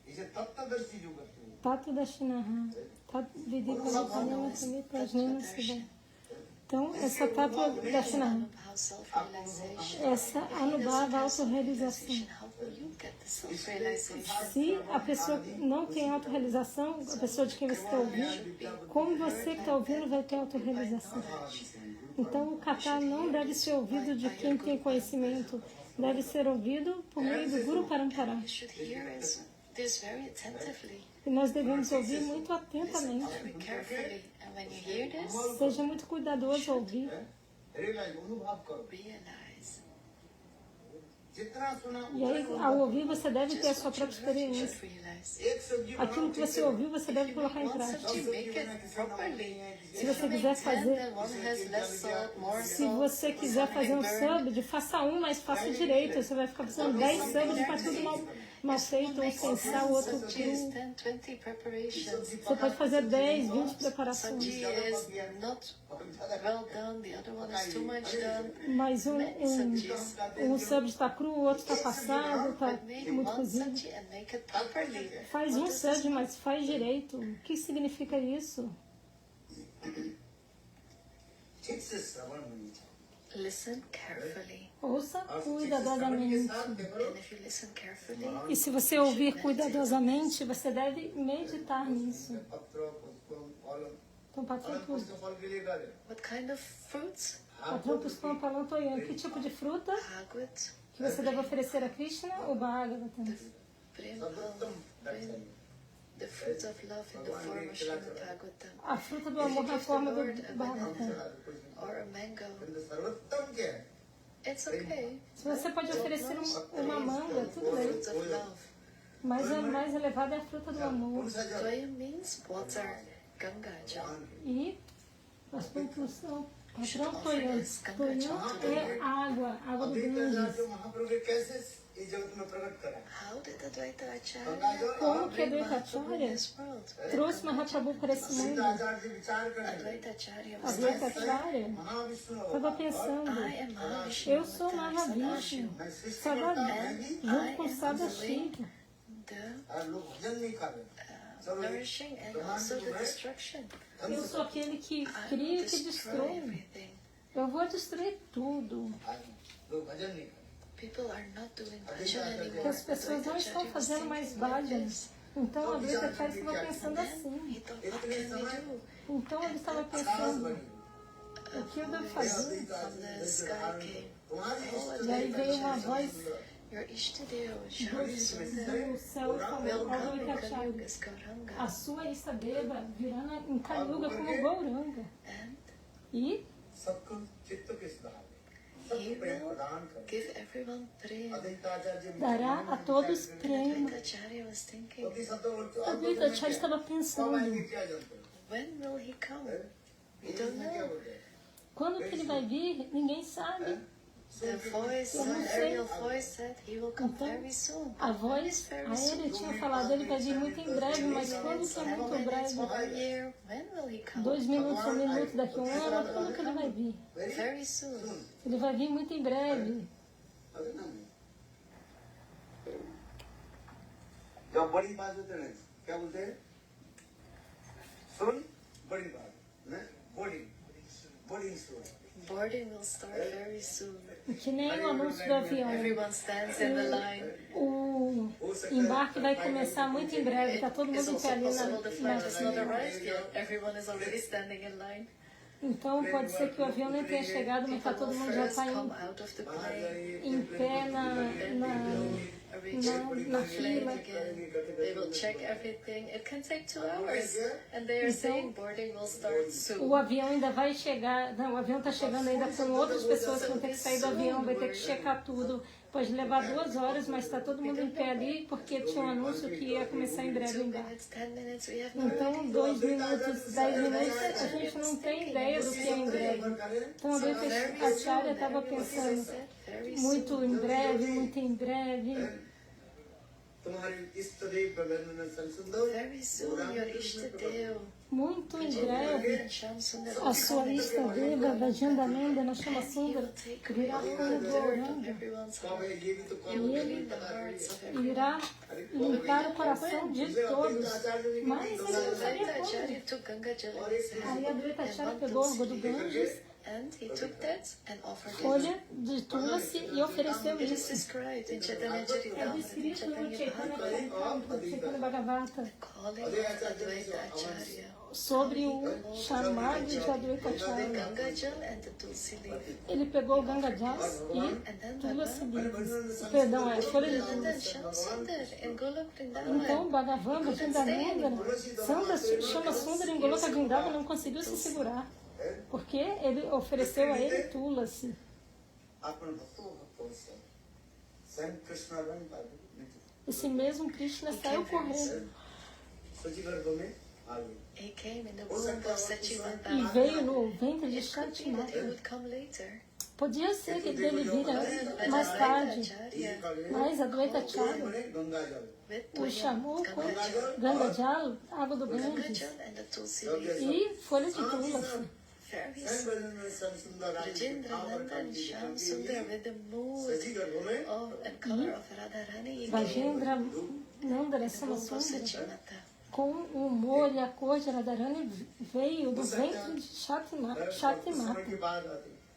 इसे तत्वदर्शी जो करते हैं Tato Dashinaha, Tat Vidipalipalina Prajnana Siva. Então, essa tábua da Sinai, How self-realization. essa Anubhava, a autorrealização. How will you get the self-realization? Se a pessoa não tem autorrealização, a pessoa de quem você está ouvindo, como você que está ouvindo vai ter autorrealização? Então, o kata não deve ser ouvido de quem tem conhecimento, deve ser ouvido por meio do Guru Parampara. You should hear this very attentively, E nós devemos ouvir muito atentamente. very carefully. And when you hear this, Seja muito cuidadoso ao ouvir. Realise अनुभव करो realize. जितना सुना E aí, ao ouvir, você deve ter a sua própria You should experiência. realize. एक सब्जी Aquilo que você ouviu, você deve colocar em One prática. sabji, make it properly. Se você quiser fazer, Then one has less salt, more se salt. você quiser fazer um sub, faça um, mas faça direito. Você vai ficar fazendo 10 subs e faz tudo mal feito, um sem sal, outro Sabji is cru. 10, 20 preparations. Você pode fazer 10, 20 preparações. Sabji is not well done, the other one is too much done. Mas um sub está cru, o outro está passado, está But make muito one cozido. sabji and make it properly. Faz um sub, mas faz direito. O que significa isso? ठीक से श्रवण होनी चाहिए Listen carefully. Ouça और ठीक से श्रवण के cuidadosamente. साथ क्या करो And if you listen carefully, E se você ouvir cuidadosamente, você deve meditar nisso. पत्रों पुष्पों फलों Então, patrão फल पुष्प फल के लिए करे what kind of fruits? Patrão Puspam Palantoyan, que tipo de fruta Bhagavad, que você deve oferecer a Krishna ou Bhagavatam? Prem सर्वोत्तम दर्शन the fruits of love in the form of Srimad Bhagavatam, A fruta do amor na forma do Bhagavatam. or a mango. किंतु सर्वोत्तम क्या है It's okay. Se você pode oferecer uma manga, tudo bem. Fruits of love. Mas a mais elevada é a fruta do amor. कौन सा जल Toya means water, Ganga Jal. E as plantas são patrão Toyan. Toyan é água do Ganges. जो महाप्रभु ने कैसे इस जगत में प्रकट करा How did Advaita Acharya Ganga जल Como que a bring Advaita Mahaprabhu in Acharya this world? trouxe Mahaprabhu para esse Sita mundo? आचार्य जी विचार करने लगे। Advaita Acharya was Advaita thinking, Acharya Mahavishnu estava pensando, I am Mahavishnu, eu sou Avatar Mahavishnu, Sadashiva. मैं सृष्टि Sada, करता हूँ junto com Sadashiva. The और लोग भजन नहीं खा रहे चलो nourishing and also the destruction. Eu sou aquele que I cria will e que destroy destrói. everything. Eu vou destruir tudo. लोग भजन नहीं खा People are not doing bhajan Porque anymore. as pessoas não estão fazendo mais bhajan. Então a Advaita Acharya estava pensando He assim. thought, what can we do? Então ele estava आकाश pensando, बनी o que eu devo fazer? From the sky came, तुम्हारी इष्ट E aí veio uma voz your Ishtadev, Shri Sundar, do céu e falou, welcome in Advaita Acharya, Kali-yuga Gauranga. a sua Istabeba virá em Kali-yuga como Gauranga. And E सबको चित्त के सुधार he सबको प्रेम will प्रदान करे give everyone prema. Advaitacharya ji dará a todos prema. Advaita Acharya was thinking, क्योंकि सब तो Advaita Acharya estava सब pensando, आएंगे क्या जानते हो when will he come? We English don't में क्या know. बोलते हैं quando que ele vai vir? Ninguém sabe. The voice, Eu não the sei. aerial voice said he will come Então, very soon. A voz aérea tinha falado, ele vai vir muito em breve, mas quando que é muito 10 minutes, breve? 1 year, when will he come? 2 minutos, 1 minuto, daqui a 1 ano, quando que ele vai vir? Very soon. Ele vai vir muito em breve. अरे ना जब बड़ी बात होते हैं क्या बोलते हैं सुन बड़ी बात ना boarding boarding soon Boarding will start very soon. Que nem o anúncio do avião. Everyone stands in the line. O embarque vai começar muito em breve, está todo It's mundo em also pé ali possible the flight has not na... arrived yet. Everyone is already standing in line. Então pode ser que o avião nem tenha chegado, mas tá, todo mundo já First está come out of the plane. em pé na fila. They will check everything. It can take 2 hours. And they are saying boarding will start O soon. avião ainda vai chegar, não, o avião está chegando ainda com outras pessoas que vão ter que sair do avião, vai ter que checar tudo. Pode levar 2 horas, mas está todo mundo em pé ali, porque tinha um anúncio que ia começar em breve o 2 embarque. minutes, 10 minutes, we have no Então, idea. 2 minutos, 10 minutos, a gente não tem ideia do que é em breve. Então, a Advaita Acharya estava pensando, Very muito em breve. तुम्हारी इष्ट देव प्रबंधन संसुंदर Very soon, your Ishtadev, Muito em breve, Sham Sundar, a sua Istabeba, Vajandananda, na Chama Sundara, virá como Gauranga. everyone's कब heart. है ये भी तो He will clean the hearts of everyone. Irá limpar o coração de todos. Mas ele não sabia Advaita como. Acharya took Ganga Jal in his Aí a hand Advaita and Acharya one pegou o Tulsi do Ganges And he took that and offered it. folha de tulasi e ofereceu It is isso. described in Chaitanya É Charitamrita, descrito no Chaitanya Chaitanya Bhagavat, Chaitanya Bhagavata calling of Advaita Acharya. sobre o chamado de Advaita The Acharya. Ganga Jal and the Tulsi leaf. Ele pegou o Ganga Jal e And then tulasi Bhagavan, leaves. Perdão, é folha de and then tulasi. Sham Sundar in Golok Então, Vrindavan. Bhagavan, Vrindavan, Chama Sundar em Goloka Vrindavan não conseguiu se segurar. Porque ele ofereceu a ele tulasi. Esse mesmo Krishna saiu correndo He came in the womb of Sachivananda. e veio no ventre de It could be that he Shatimata. would come later. Podia ser que ele vira mais tarde, mas Advaita Acharya With o chamou com Ganga Ganga Jal, água do Jal Ganges, and the Tulsi leaf. e folha de tulasi. Various Rajendra Nandan Sham Sundar with the mood of and color of Radharani. He came Vajendra Nandara in the womb of Samasundara, Sachimata. com o humor e a cor de Radharani, veio do ventre de Shatimata.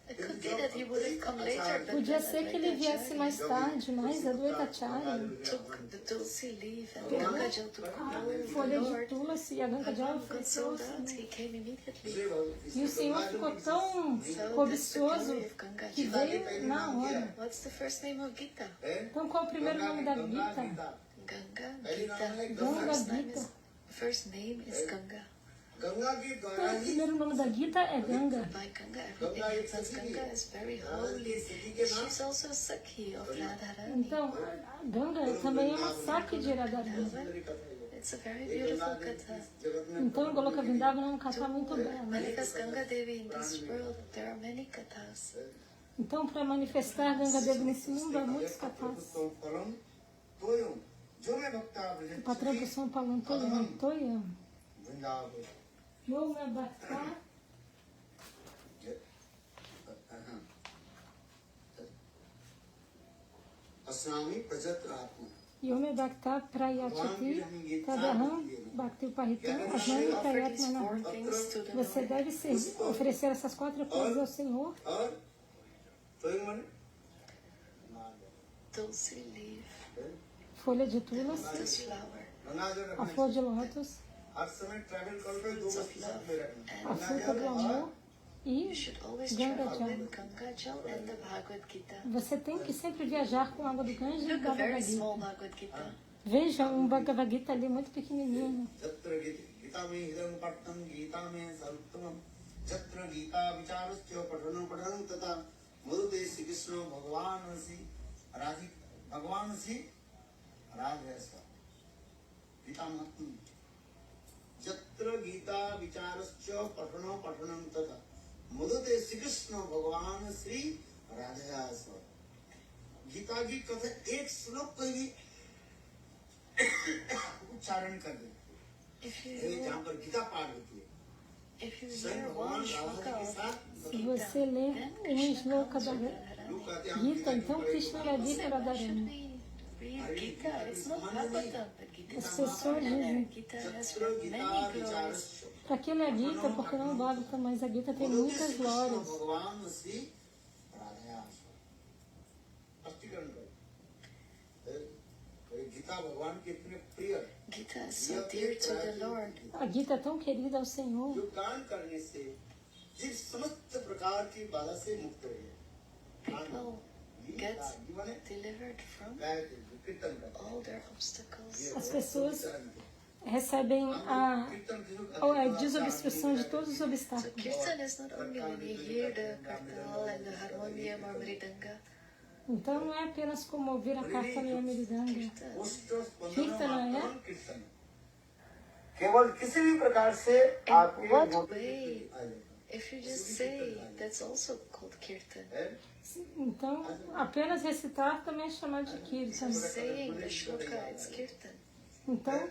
It could be that he would have come later, but Podia then ser que ele viesse mais tarde, mas Advaita Acharya took the Tulsi leaf and the Ganga Jal to a the folha de Lord. tulasi e a Ganga Jal Got ofereceu sold out, he came immediately. e o Senhor ficou tão So that's the cobiçoso glory of Ganga que Jal. veio na hora. What's the first name of Gita? Então, qual é o primeiro nome da Gita? Ganga Gita. Ganga Gita. First name is Ganga. Então, o primeiro nome da Gita é Ganga. By Ganga, everything happens. Ganga is very holy. She's also Sakhi of Radharani. Então, a Ganga também é uma saque de Radharani. It's a very beautiful katha. Então, Goloka Vrindavan é um katha muito belo. Manifest Ganga Devi in this world, there are many kathas. Então, para manifestar Ganga Devi nesse mundo, há muitos kathas. Para a tradução Palantoyam, Toyam, Yoma Bhakta, Yome Bhakta Prayachati Tadaham Bhakti Paritam Asnami Offer these Prayatmana. four things to the Você Lord. deve oferecer essas 4 coisas ao Senhor. Tulsi leaf, Folha de tulas, lotus flower, a flor de lótus, fruits of love, a and fruta do Ganga amor Jal. e You should always Ganga travel Jal. with Ganga Jal and the Bhagavad Gita. Você tem que sempre viajar com água do Ganges e Look, a Bhagavad very Gita. small Bhagavad Gita. Veja um Bhagavad Gita ali muito pequenininho. जत्र गीता विचारश्च पठनो पठनं तथा मधुते श्री कृष्ण भगवान श्री राधया स्व गीता की कथा एक श्लोक को भी उच्चारण कर दे जहाँ पर गीता पाठ होती है If you स्वयं hear भगवान one राधा shloka के of साथ Se você ler shloka da लोग कहते हैं Gita, então Krishna vai vir para Radharani. read Gita, it's not Bhagavatam, but Gita is As not pessoas ordinary. dizem, Gita has जत्र गीता many glories. विचारश्च para que ler a Gita? Porque não vale, mas a Gita tem muitas glórias. भगवान श्री राधया स्व स्पष्टीकरण करो गीता भगवान के इतने प्रिय Gita is so dear to the Lord. A Gita é tão querida ao Senhor. जो गान करने से जिस समस्त प्रकार की बाधा से मुक्त हो गए People get delivered from कीर्तन करते all their obstacles. As pessoas recebem a desobstrução de todos os So obstáculos. Kirtan is not only when you hear the kartal and the harmonium or mridanga. Então não é apenas como ouvir a carta e a meridanga. Kirtan. कीर्तन है कीर्तन केवल किसी भी प्रकार से आप In what way? If you just say, that's also called kirtan. Então, apenas recitar também é chamado de So Kirtan. saying the shloka, it's kirtan. Então,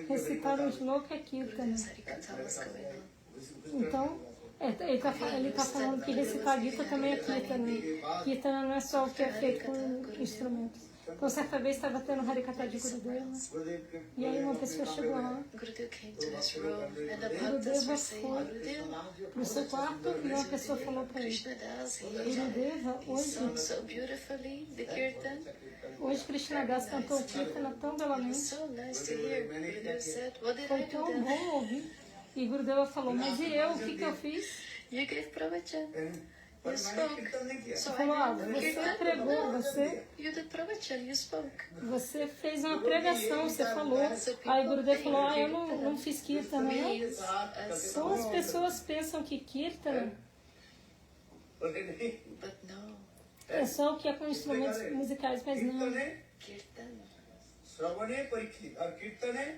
recitar o shloka é Kirtan. Gurudev Harikatha was going on. Então, ele está falando que recitar Gita também é Kirtan. Kirtan não é só o que é feito com instrumentos. Então, certa vez estava tendo um Harikata de Gurudeva. गुरुदेव के E aí uma pessoa chegou lá. Gurudev came to his room and the bhaktas were saying, Gurudev, No seu quarto, e uma pessoa falou para ele: Krishna Das, Gurudeva, he sang hoje, so beautifully the kirtan. hoje Krishna Das cantou o Kirtana tão belamente. So nice to hear. Gurudev said, what did I Foi do tão then? bom ouvir. E Gurudeva falou: mas e eu? O que que eu fiz? You gave pravachan. पर You मैंने spoke. कीर्तन नहीं किया So Falou: ah, I did você kirtan. pregou, You did pravachan, you spoke. você fez uma pregação, você falou. Aí Gurudeva falou: ah, eu não fiz Kirtana, não. Means as Então as pessoas pensam que Kirtana बोले नहीं but no, é só o que é com instrumentos musicais, mas कीर्तन não. है kirtan. श्रवणे परीक्षित और कीर्तन है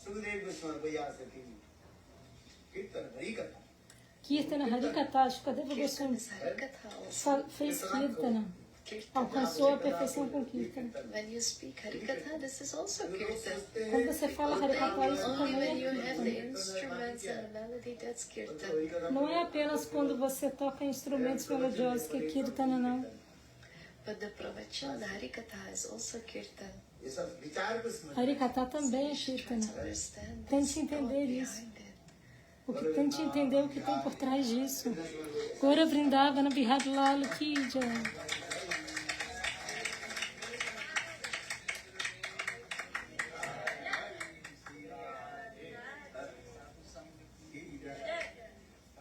सुखदेव गोस्वामी व्यास की कीर्तन हरि कथा Kirtana, Harikata, Shukadeva Kirtan Goswami is Harikatha also. fez Kirtana, Kirtan. alcançou a perfeição com Kirtana. When you speak Harikatha, this is also kirtan. Quando você fala Harikata, isso Only também when you é have the Kirtana. instruments and the melody, that's kirtan. Não é apenas quando você toca instrumentos melodiosos que é Kirtana, não. But the pravachan, the Harikatha is also kirtan. ये सब विचार को समझ Harikata também é Try Kirtana. to understand Tente this entender thought isso. behind it. Tente entender o que tem por trás disso. Gora Vrindavana Bihar Lal Ki Jai.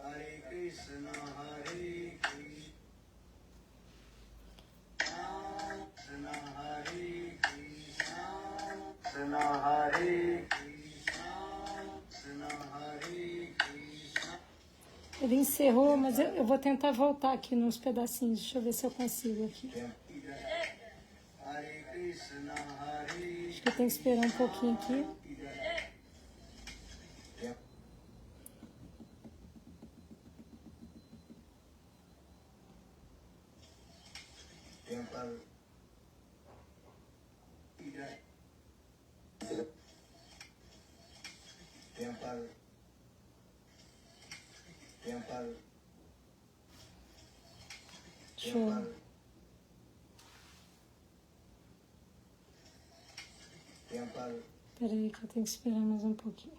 Hare Krishna Hare Krishna Hare Krishna Hare Krishna Hare Krishna Ele encerrou, mas eu vou tentar voltar aqui nos pedacinhos. Deixa eu ver se eu consigo aqui. Hare Krishna Hare Acho que eu tenho que esperar um pouquinho aqui. Temple temple temple Deixa eu... temple Peraí que eu tenho que esperar mais um pouquinho.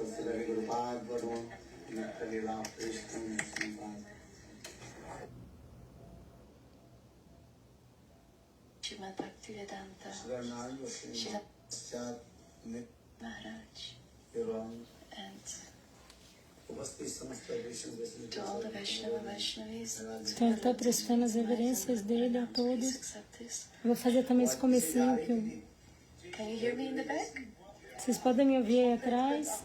Gurupad बनो लीला Krishna Srimad Bhaktivedanta, Narayan Srila पश्चात Maharaj, एवं and उपस्थित समस्त वैष्णव to all the Vaishnava Vaishnavis. Então ele está prestando as reverências dele a todos. Please accept this. Eu vou fazer também esse comecinho que eu... Can you hear me in the back? Vocês podem me ouvir aí atrás.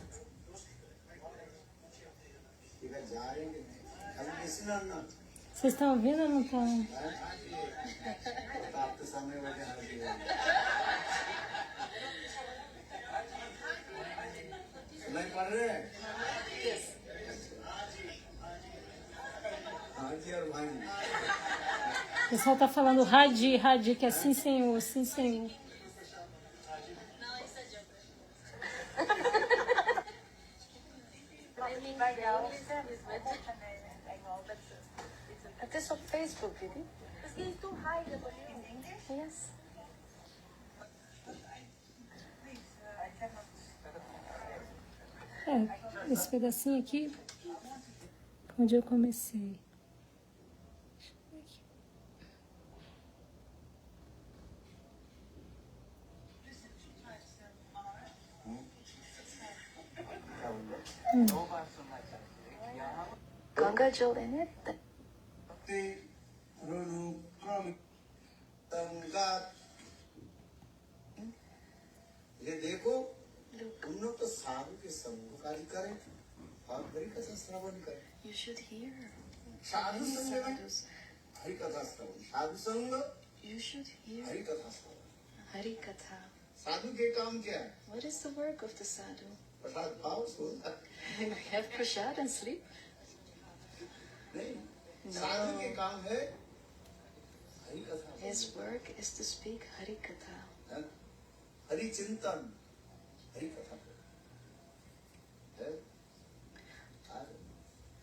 Vocês estão ouvindo ou não estão? नहीं पढ़ रहे हैं? हाँ जी और भाई O pessoal está falando Radi, Radi, que é sim, senhor, sim, senhor. Até só Facebook, did it? Yes. É, esse pedacinho aqui, onde eu comecei. Deixa eu ver aqui. Ganga Jal in it. ये देखो Look, तुम लोग तो साधु के सम्मुख कार्य करें और हरि कथा श्रवण करें you should hear साधु many संग में sadhus. हरि कथा श्रवण, साधु संग You should hear हरि कथा श्रवण। Hari Katha. साधु के काम क्या है? What is the work of the sadhu? प्रसाद पाओ सो Have prasad and sleep? नहीं, No. साधु के काम है हरि कथा, His work is to speak Hari Katha. Hari चिंतन, हरि कथा है।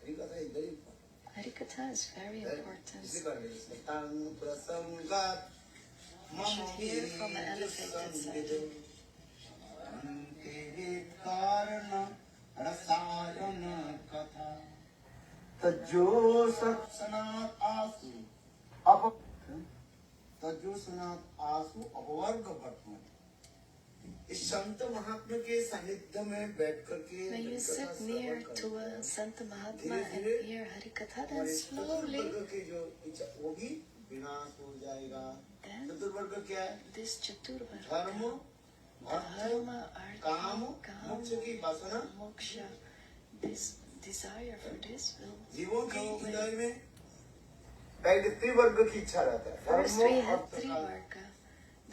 हरि कथा is very important. Hari Katha is very important. इसी कारण सतां प्रसंगात You should hear from the elevated sadhu. कारण रसायन कथा तजो सत्सनात आसु अपवर्ग वर्तमान। इस संत महात्मा के सानिध्य में बैठ करके When you sit near to a Santa Mahatma and hear Hari Katha, then slowly के जो इच्छा वो भी विनाश हो जाएगा। then चतुर्वर्ग क्या है? this Chaturvarga, धर्म, Dharma, काम, Artha, मोक्ष की वासना Moksha, this desire for this will जीवों की go away. हृदय में पहले त्रिवर्ग की इच्छा रहता है। First धर्म, we had अर्थ, three काम। varga.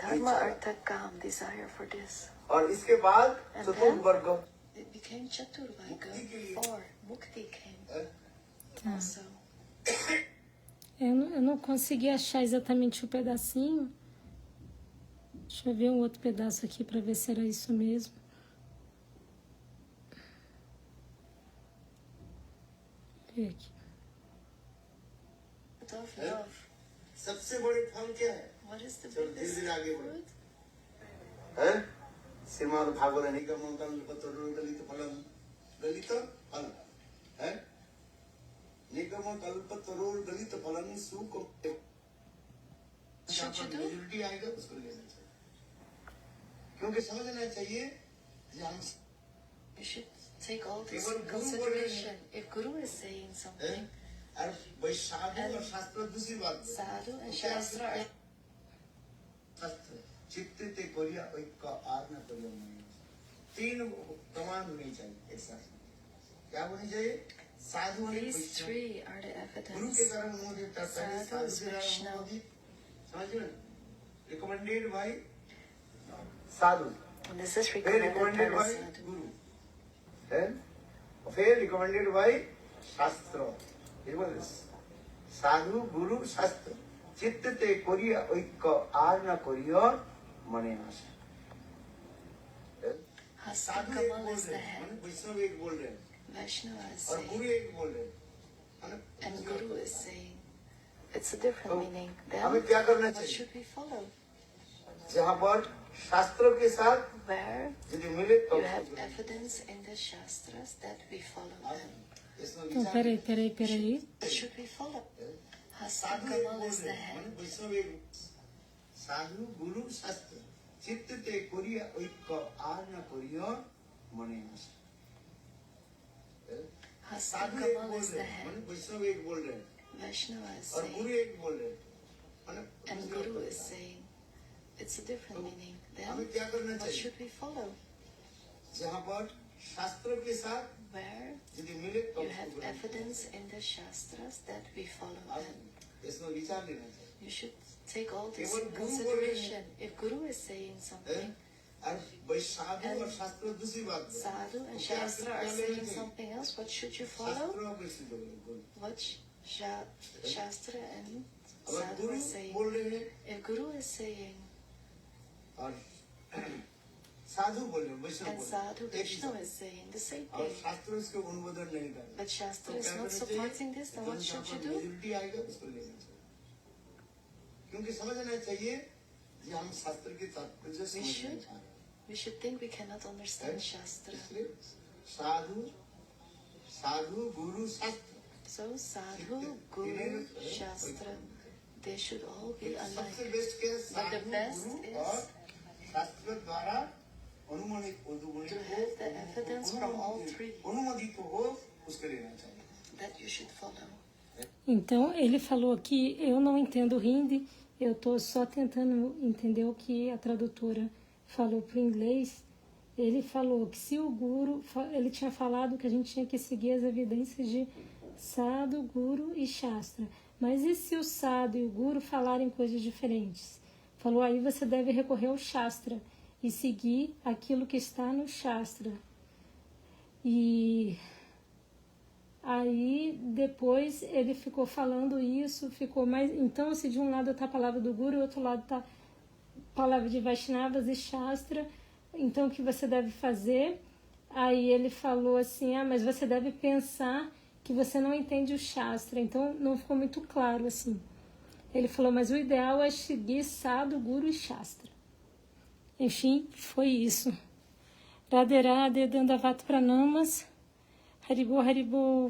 Dharma, Artha, Kam, desire for this. और इसके बाद And चतुर्वर्ग It became Chaturvarga. Mukti ke liye. 4. Mukti came है। also. Eu não consegui achar exatamente o pedacinho. Deixa eu ver um outro pedaço aqui para ver se era isso mesmo. Vou ver aqui. Of love. सबसे बड़े फल क्या है? What is the चलो biggest धीरे-धीरे आगे बढ़ो। fruit? है? श्रीमद् भागवत निगम कल्पतरु गलित फलम, गलित फल है। निगम कल्पतरु गलित फलम सुख Should you do? मेजॉरिटी आएगा उसको लेना चाहिए, क्योंकि समझना चाहिए कि हम You should take all this केवल in गुरु बोल रहे consideration. हैं। If Guru is saying हैं? something, और वही साधु और शास्त्र दूसरी बात है। Sadhu and तो क्या Shastra are शास्त्र चित्त ते कोरिया एक का आर न कोरिया नहीं। तीन प्रमाण होने चाहिए एक साथ। क्या होनी चाहिए? साधु और these वैष्णव। three are the गुरु evidence. के कारण मोदित है, साधु, साधु के कारण वैष्णव। मोदित, समझ रहे हैं? Recommended by Sadhu, And this is फिर recommended by recommended the by Sadhu. गुरु, है? और फिर recommended by शास्त्र। ये बोले साधु गुरु शास्त्र चित्त ते कोरिया ऐक्य आर न कोरिया मने नाश। Hasta साधु एक Kamal बोल is the रहे हैं, head. वैष्णव एक बोल रहे हैं, Vaishnava is और गुरु saying, एक बोल रहे हैं, है ना? and Guru is saying. It's a different तो meaning. हमें Then, क्या करना what चाहिए? should we follow? जहाँ पर शास्त्रों के साथ Where यदि मिले तो you have evidence in the Shastras that we follow them. इसमें Então, विचार peraí. Should we follow? Hasta साधु एक Kamal बोल is रहे the हैं, head. वैष्णव एक साधु गुरु शास्त्र चित्त ते कोरिया ऐक्य आर न कोरिया मने नाश। Hasta साधु एक Kamal बोल is रहे the हैं, head. वैष्णव एक बोल रहे हैं, Vaishnava is और गुरु saying, एक बोल रहे हैं, है ना? and Guru is saying. It's a different meaning. Then, हमें क्या करना what चाहिए? should we follow? जहाँ पर शास्त्रों के साथ Where यदि मिले तो you have evidence in the Shastras that we follow them. इसमें विचार लेना चाहिए। You should take all this केवल in गुरु बोल रहे हैं। consideration. If Guru is saying है? something, और वही साधु और शास्त्र दूसरी बात है। Sadhu and तो क्या Shastra are लेना saying चाहिए? something else, what should you follow? शास्त्रों को इसलिए बोले, बोले। What Shastra and अगर Sadhu गुरु are saying. बोल रहे हैं If Guru is saying, और साधु बोल रहे हैं, वैष्णव and बोल Sadhu रहे हैं, एक ही Vishnu सब। is saying the same और thing, शास्त्र इसको अनुमोदन नहीं कर रहे। but Shastra तो is क्या not करना supporting चाहिए? this, then what जहाँ should you पर do? मेजॉरिटी आएगा उसको लेना चाहिए, क्योंकि समझना चाहिए कि हम शास्त्र के तात्पर्य समझ नहीं should. पा रहे हैं। We should think we cannot understand Shastra. इसलिए साधु साधु गुरु शास्त्र So Sadhu, Guru, Shastra, they should all be सबसे alike. बेस्ट क्या है? But the साधु best गुरु is और शास्त्र द्वारा अनुमानित to have the evidence from all three अनुमोदित हो उसके लेना चाहिए। that you should follow. Então, ele falou aqui, eu não entendo hindi, eu estou só tentando entender o que a tradutora falou para o inglês. Ele falou que se o guru, ele tinha falado que a gente tinha que seguir as evidências de Sadhu, Guru e Shastra. Mas e se o Sadhu e o Guru falarem coisas diferentes? Falou, aí você deve recorrer ao Shastra e seguir aquilo que está no Shastra. E aí depois ele ficou falando isso, ficou mais... Então, se de um lado está a palavra do Guru, do outro lado está a palavra de Vaishnavas e Shastra, então o que você deve fazer? Aí ele falou assim, mas você deve pensar que você não entende o Shastra, então não ficou muito claro assim. Ele falou, mas o ideal é seguir Sadhu, Guru e Shastra. Enfim, foi isso. Radhe Radhe, Dandavato Pranamas, Haribo Haribo.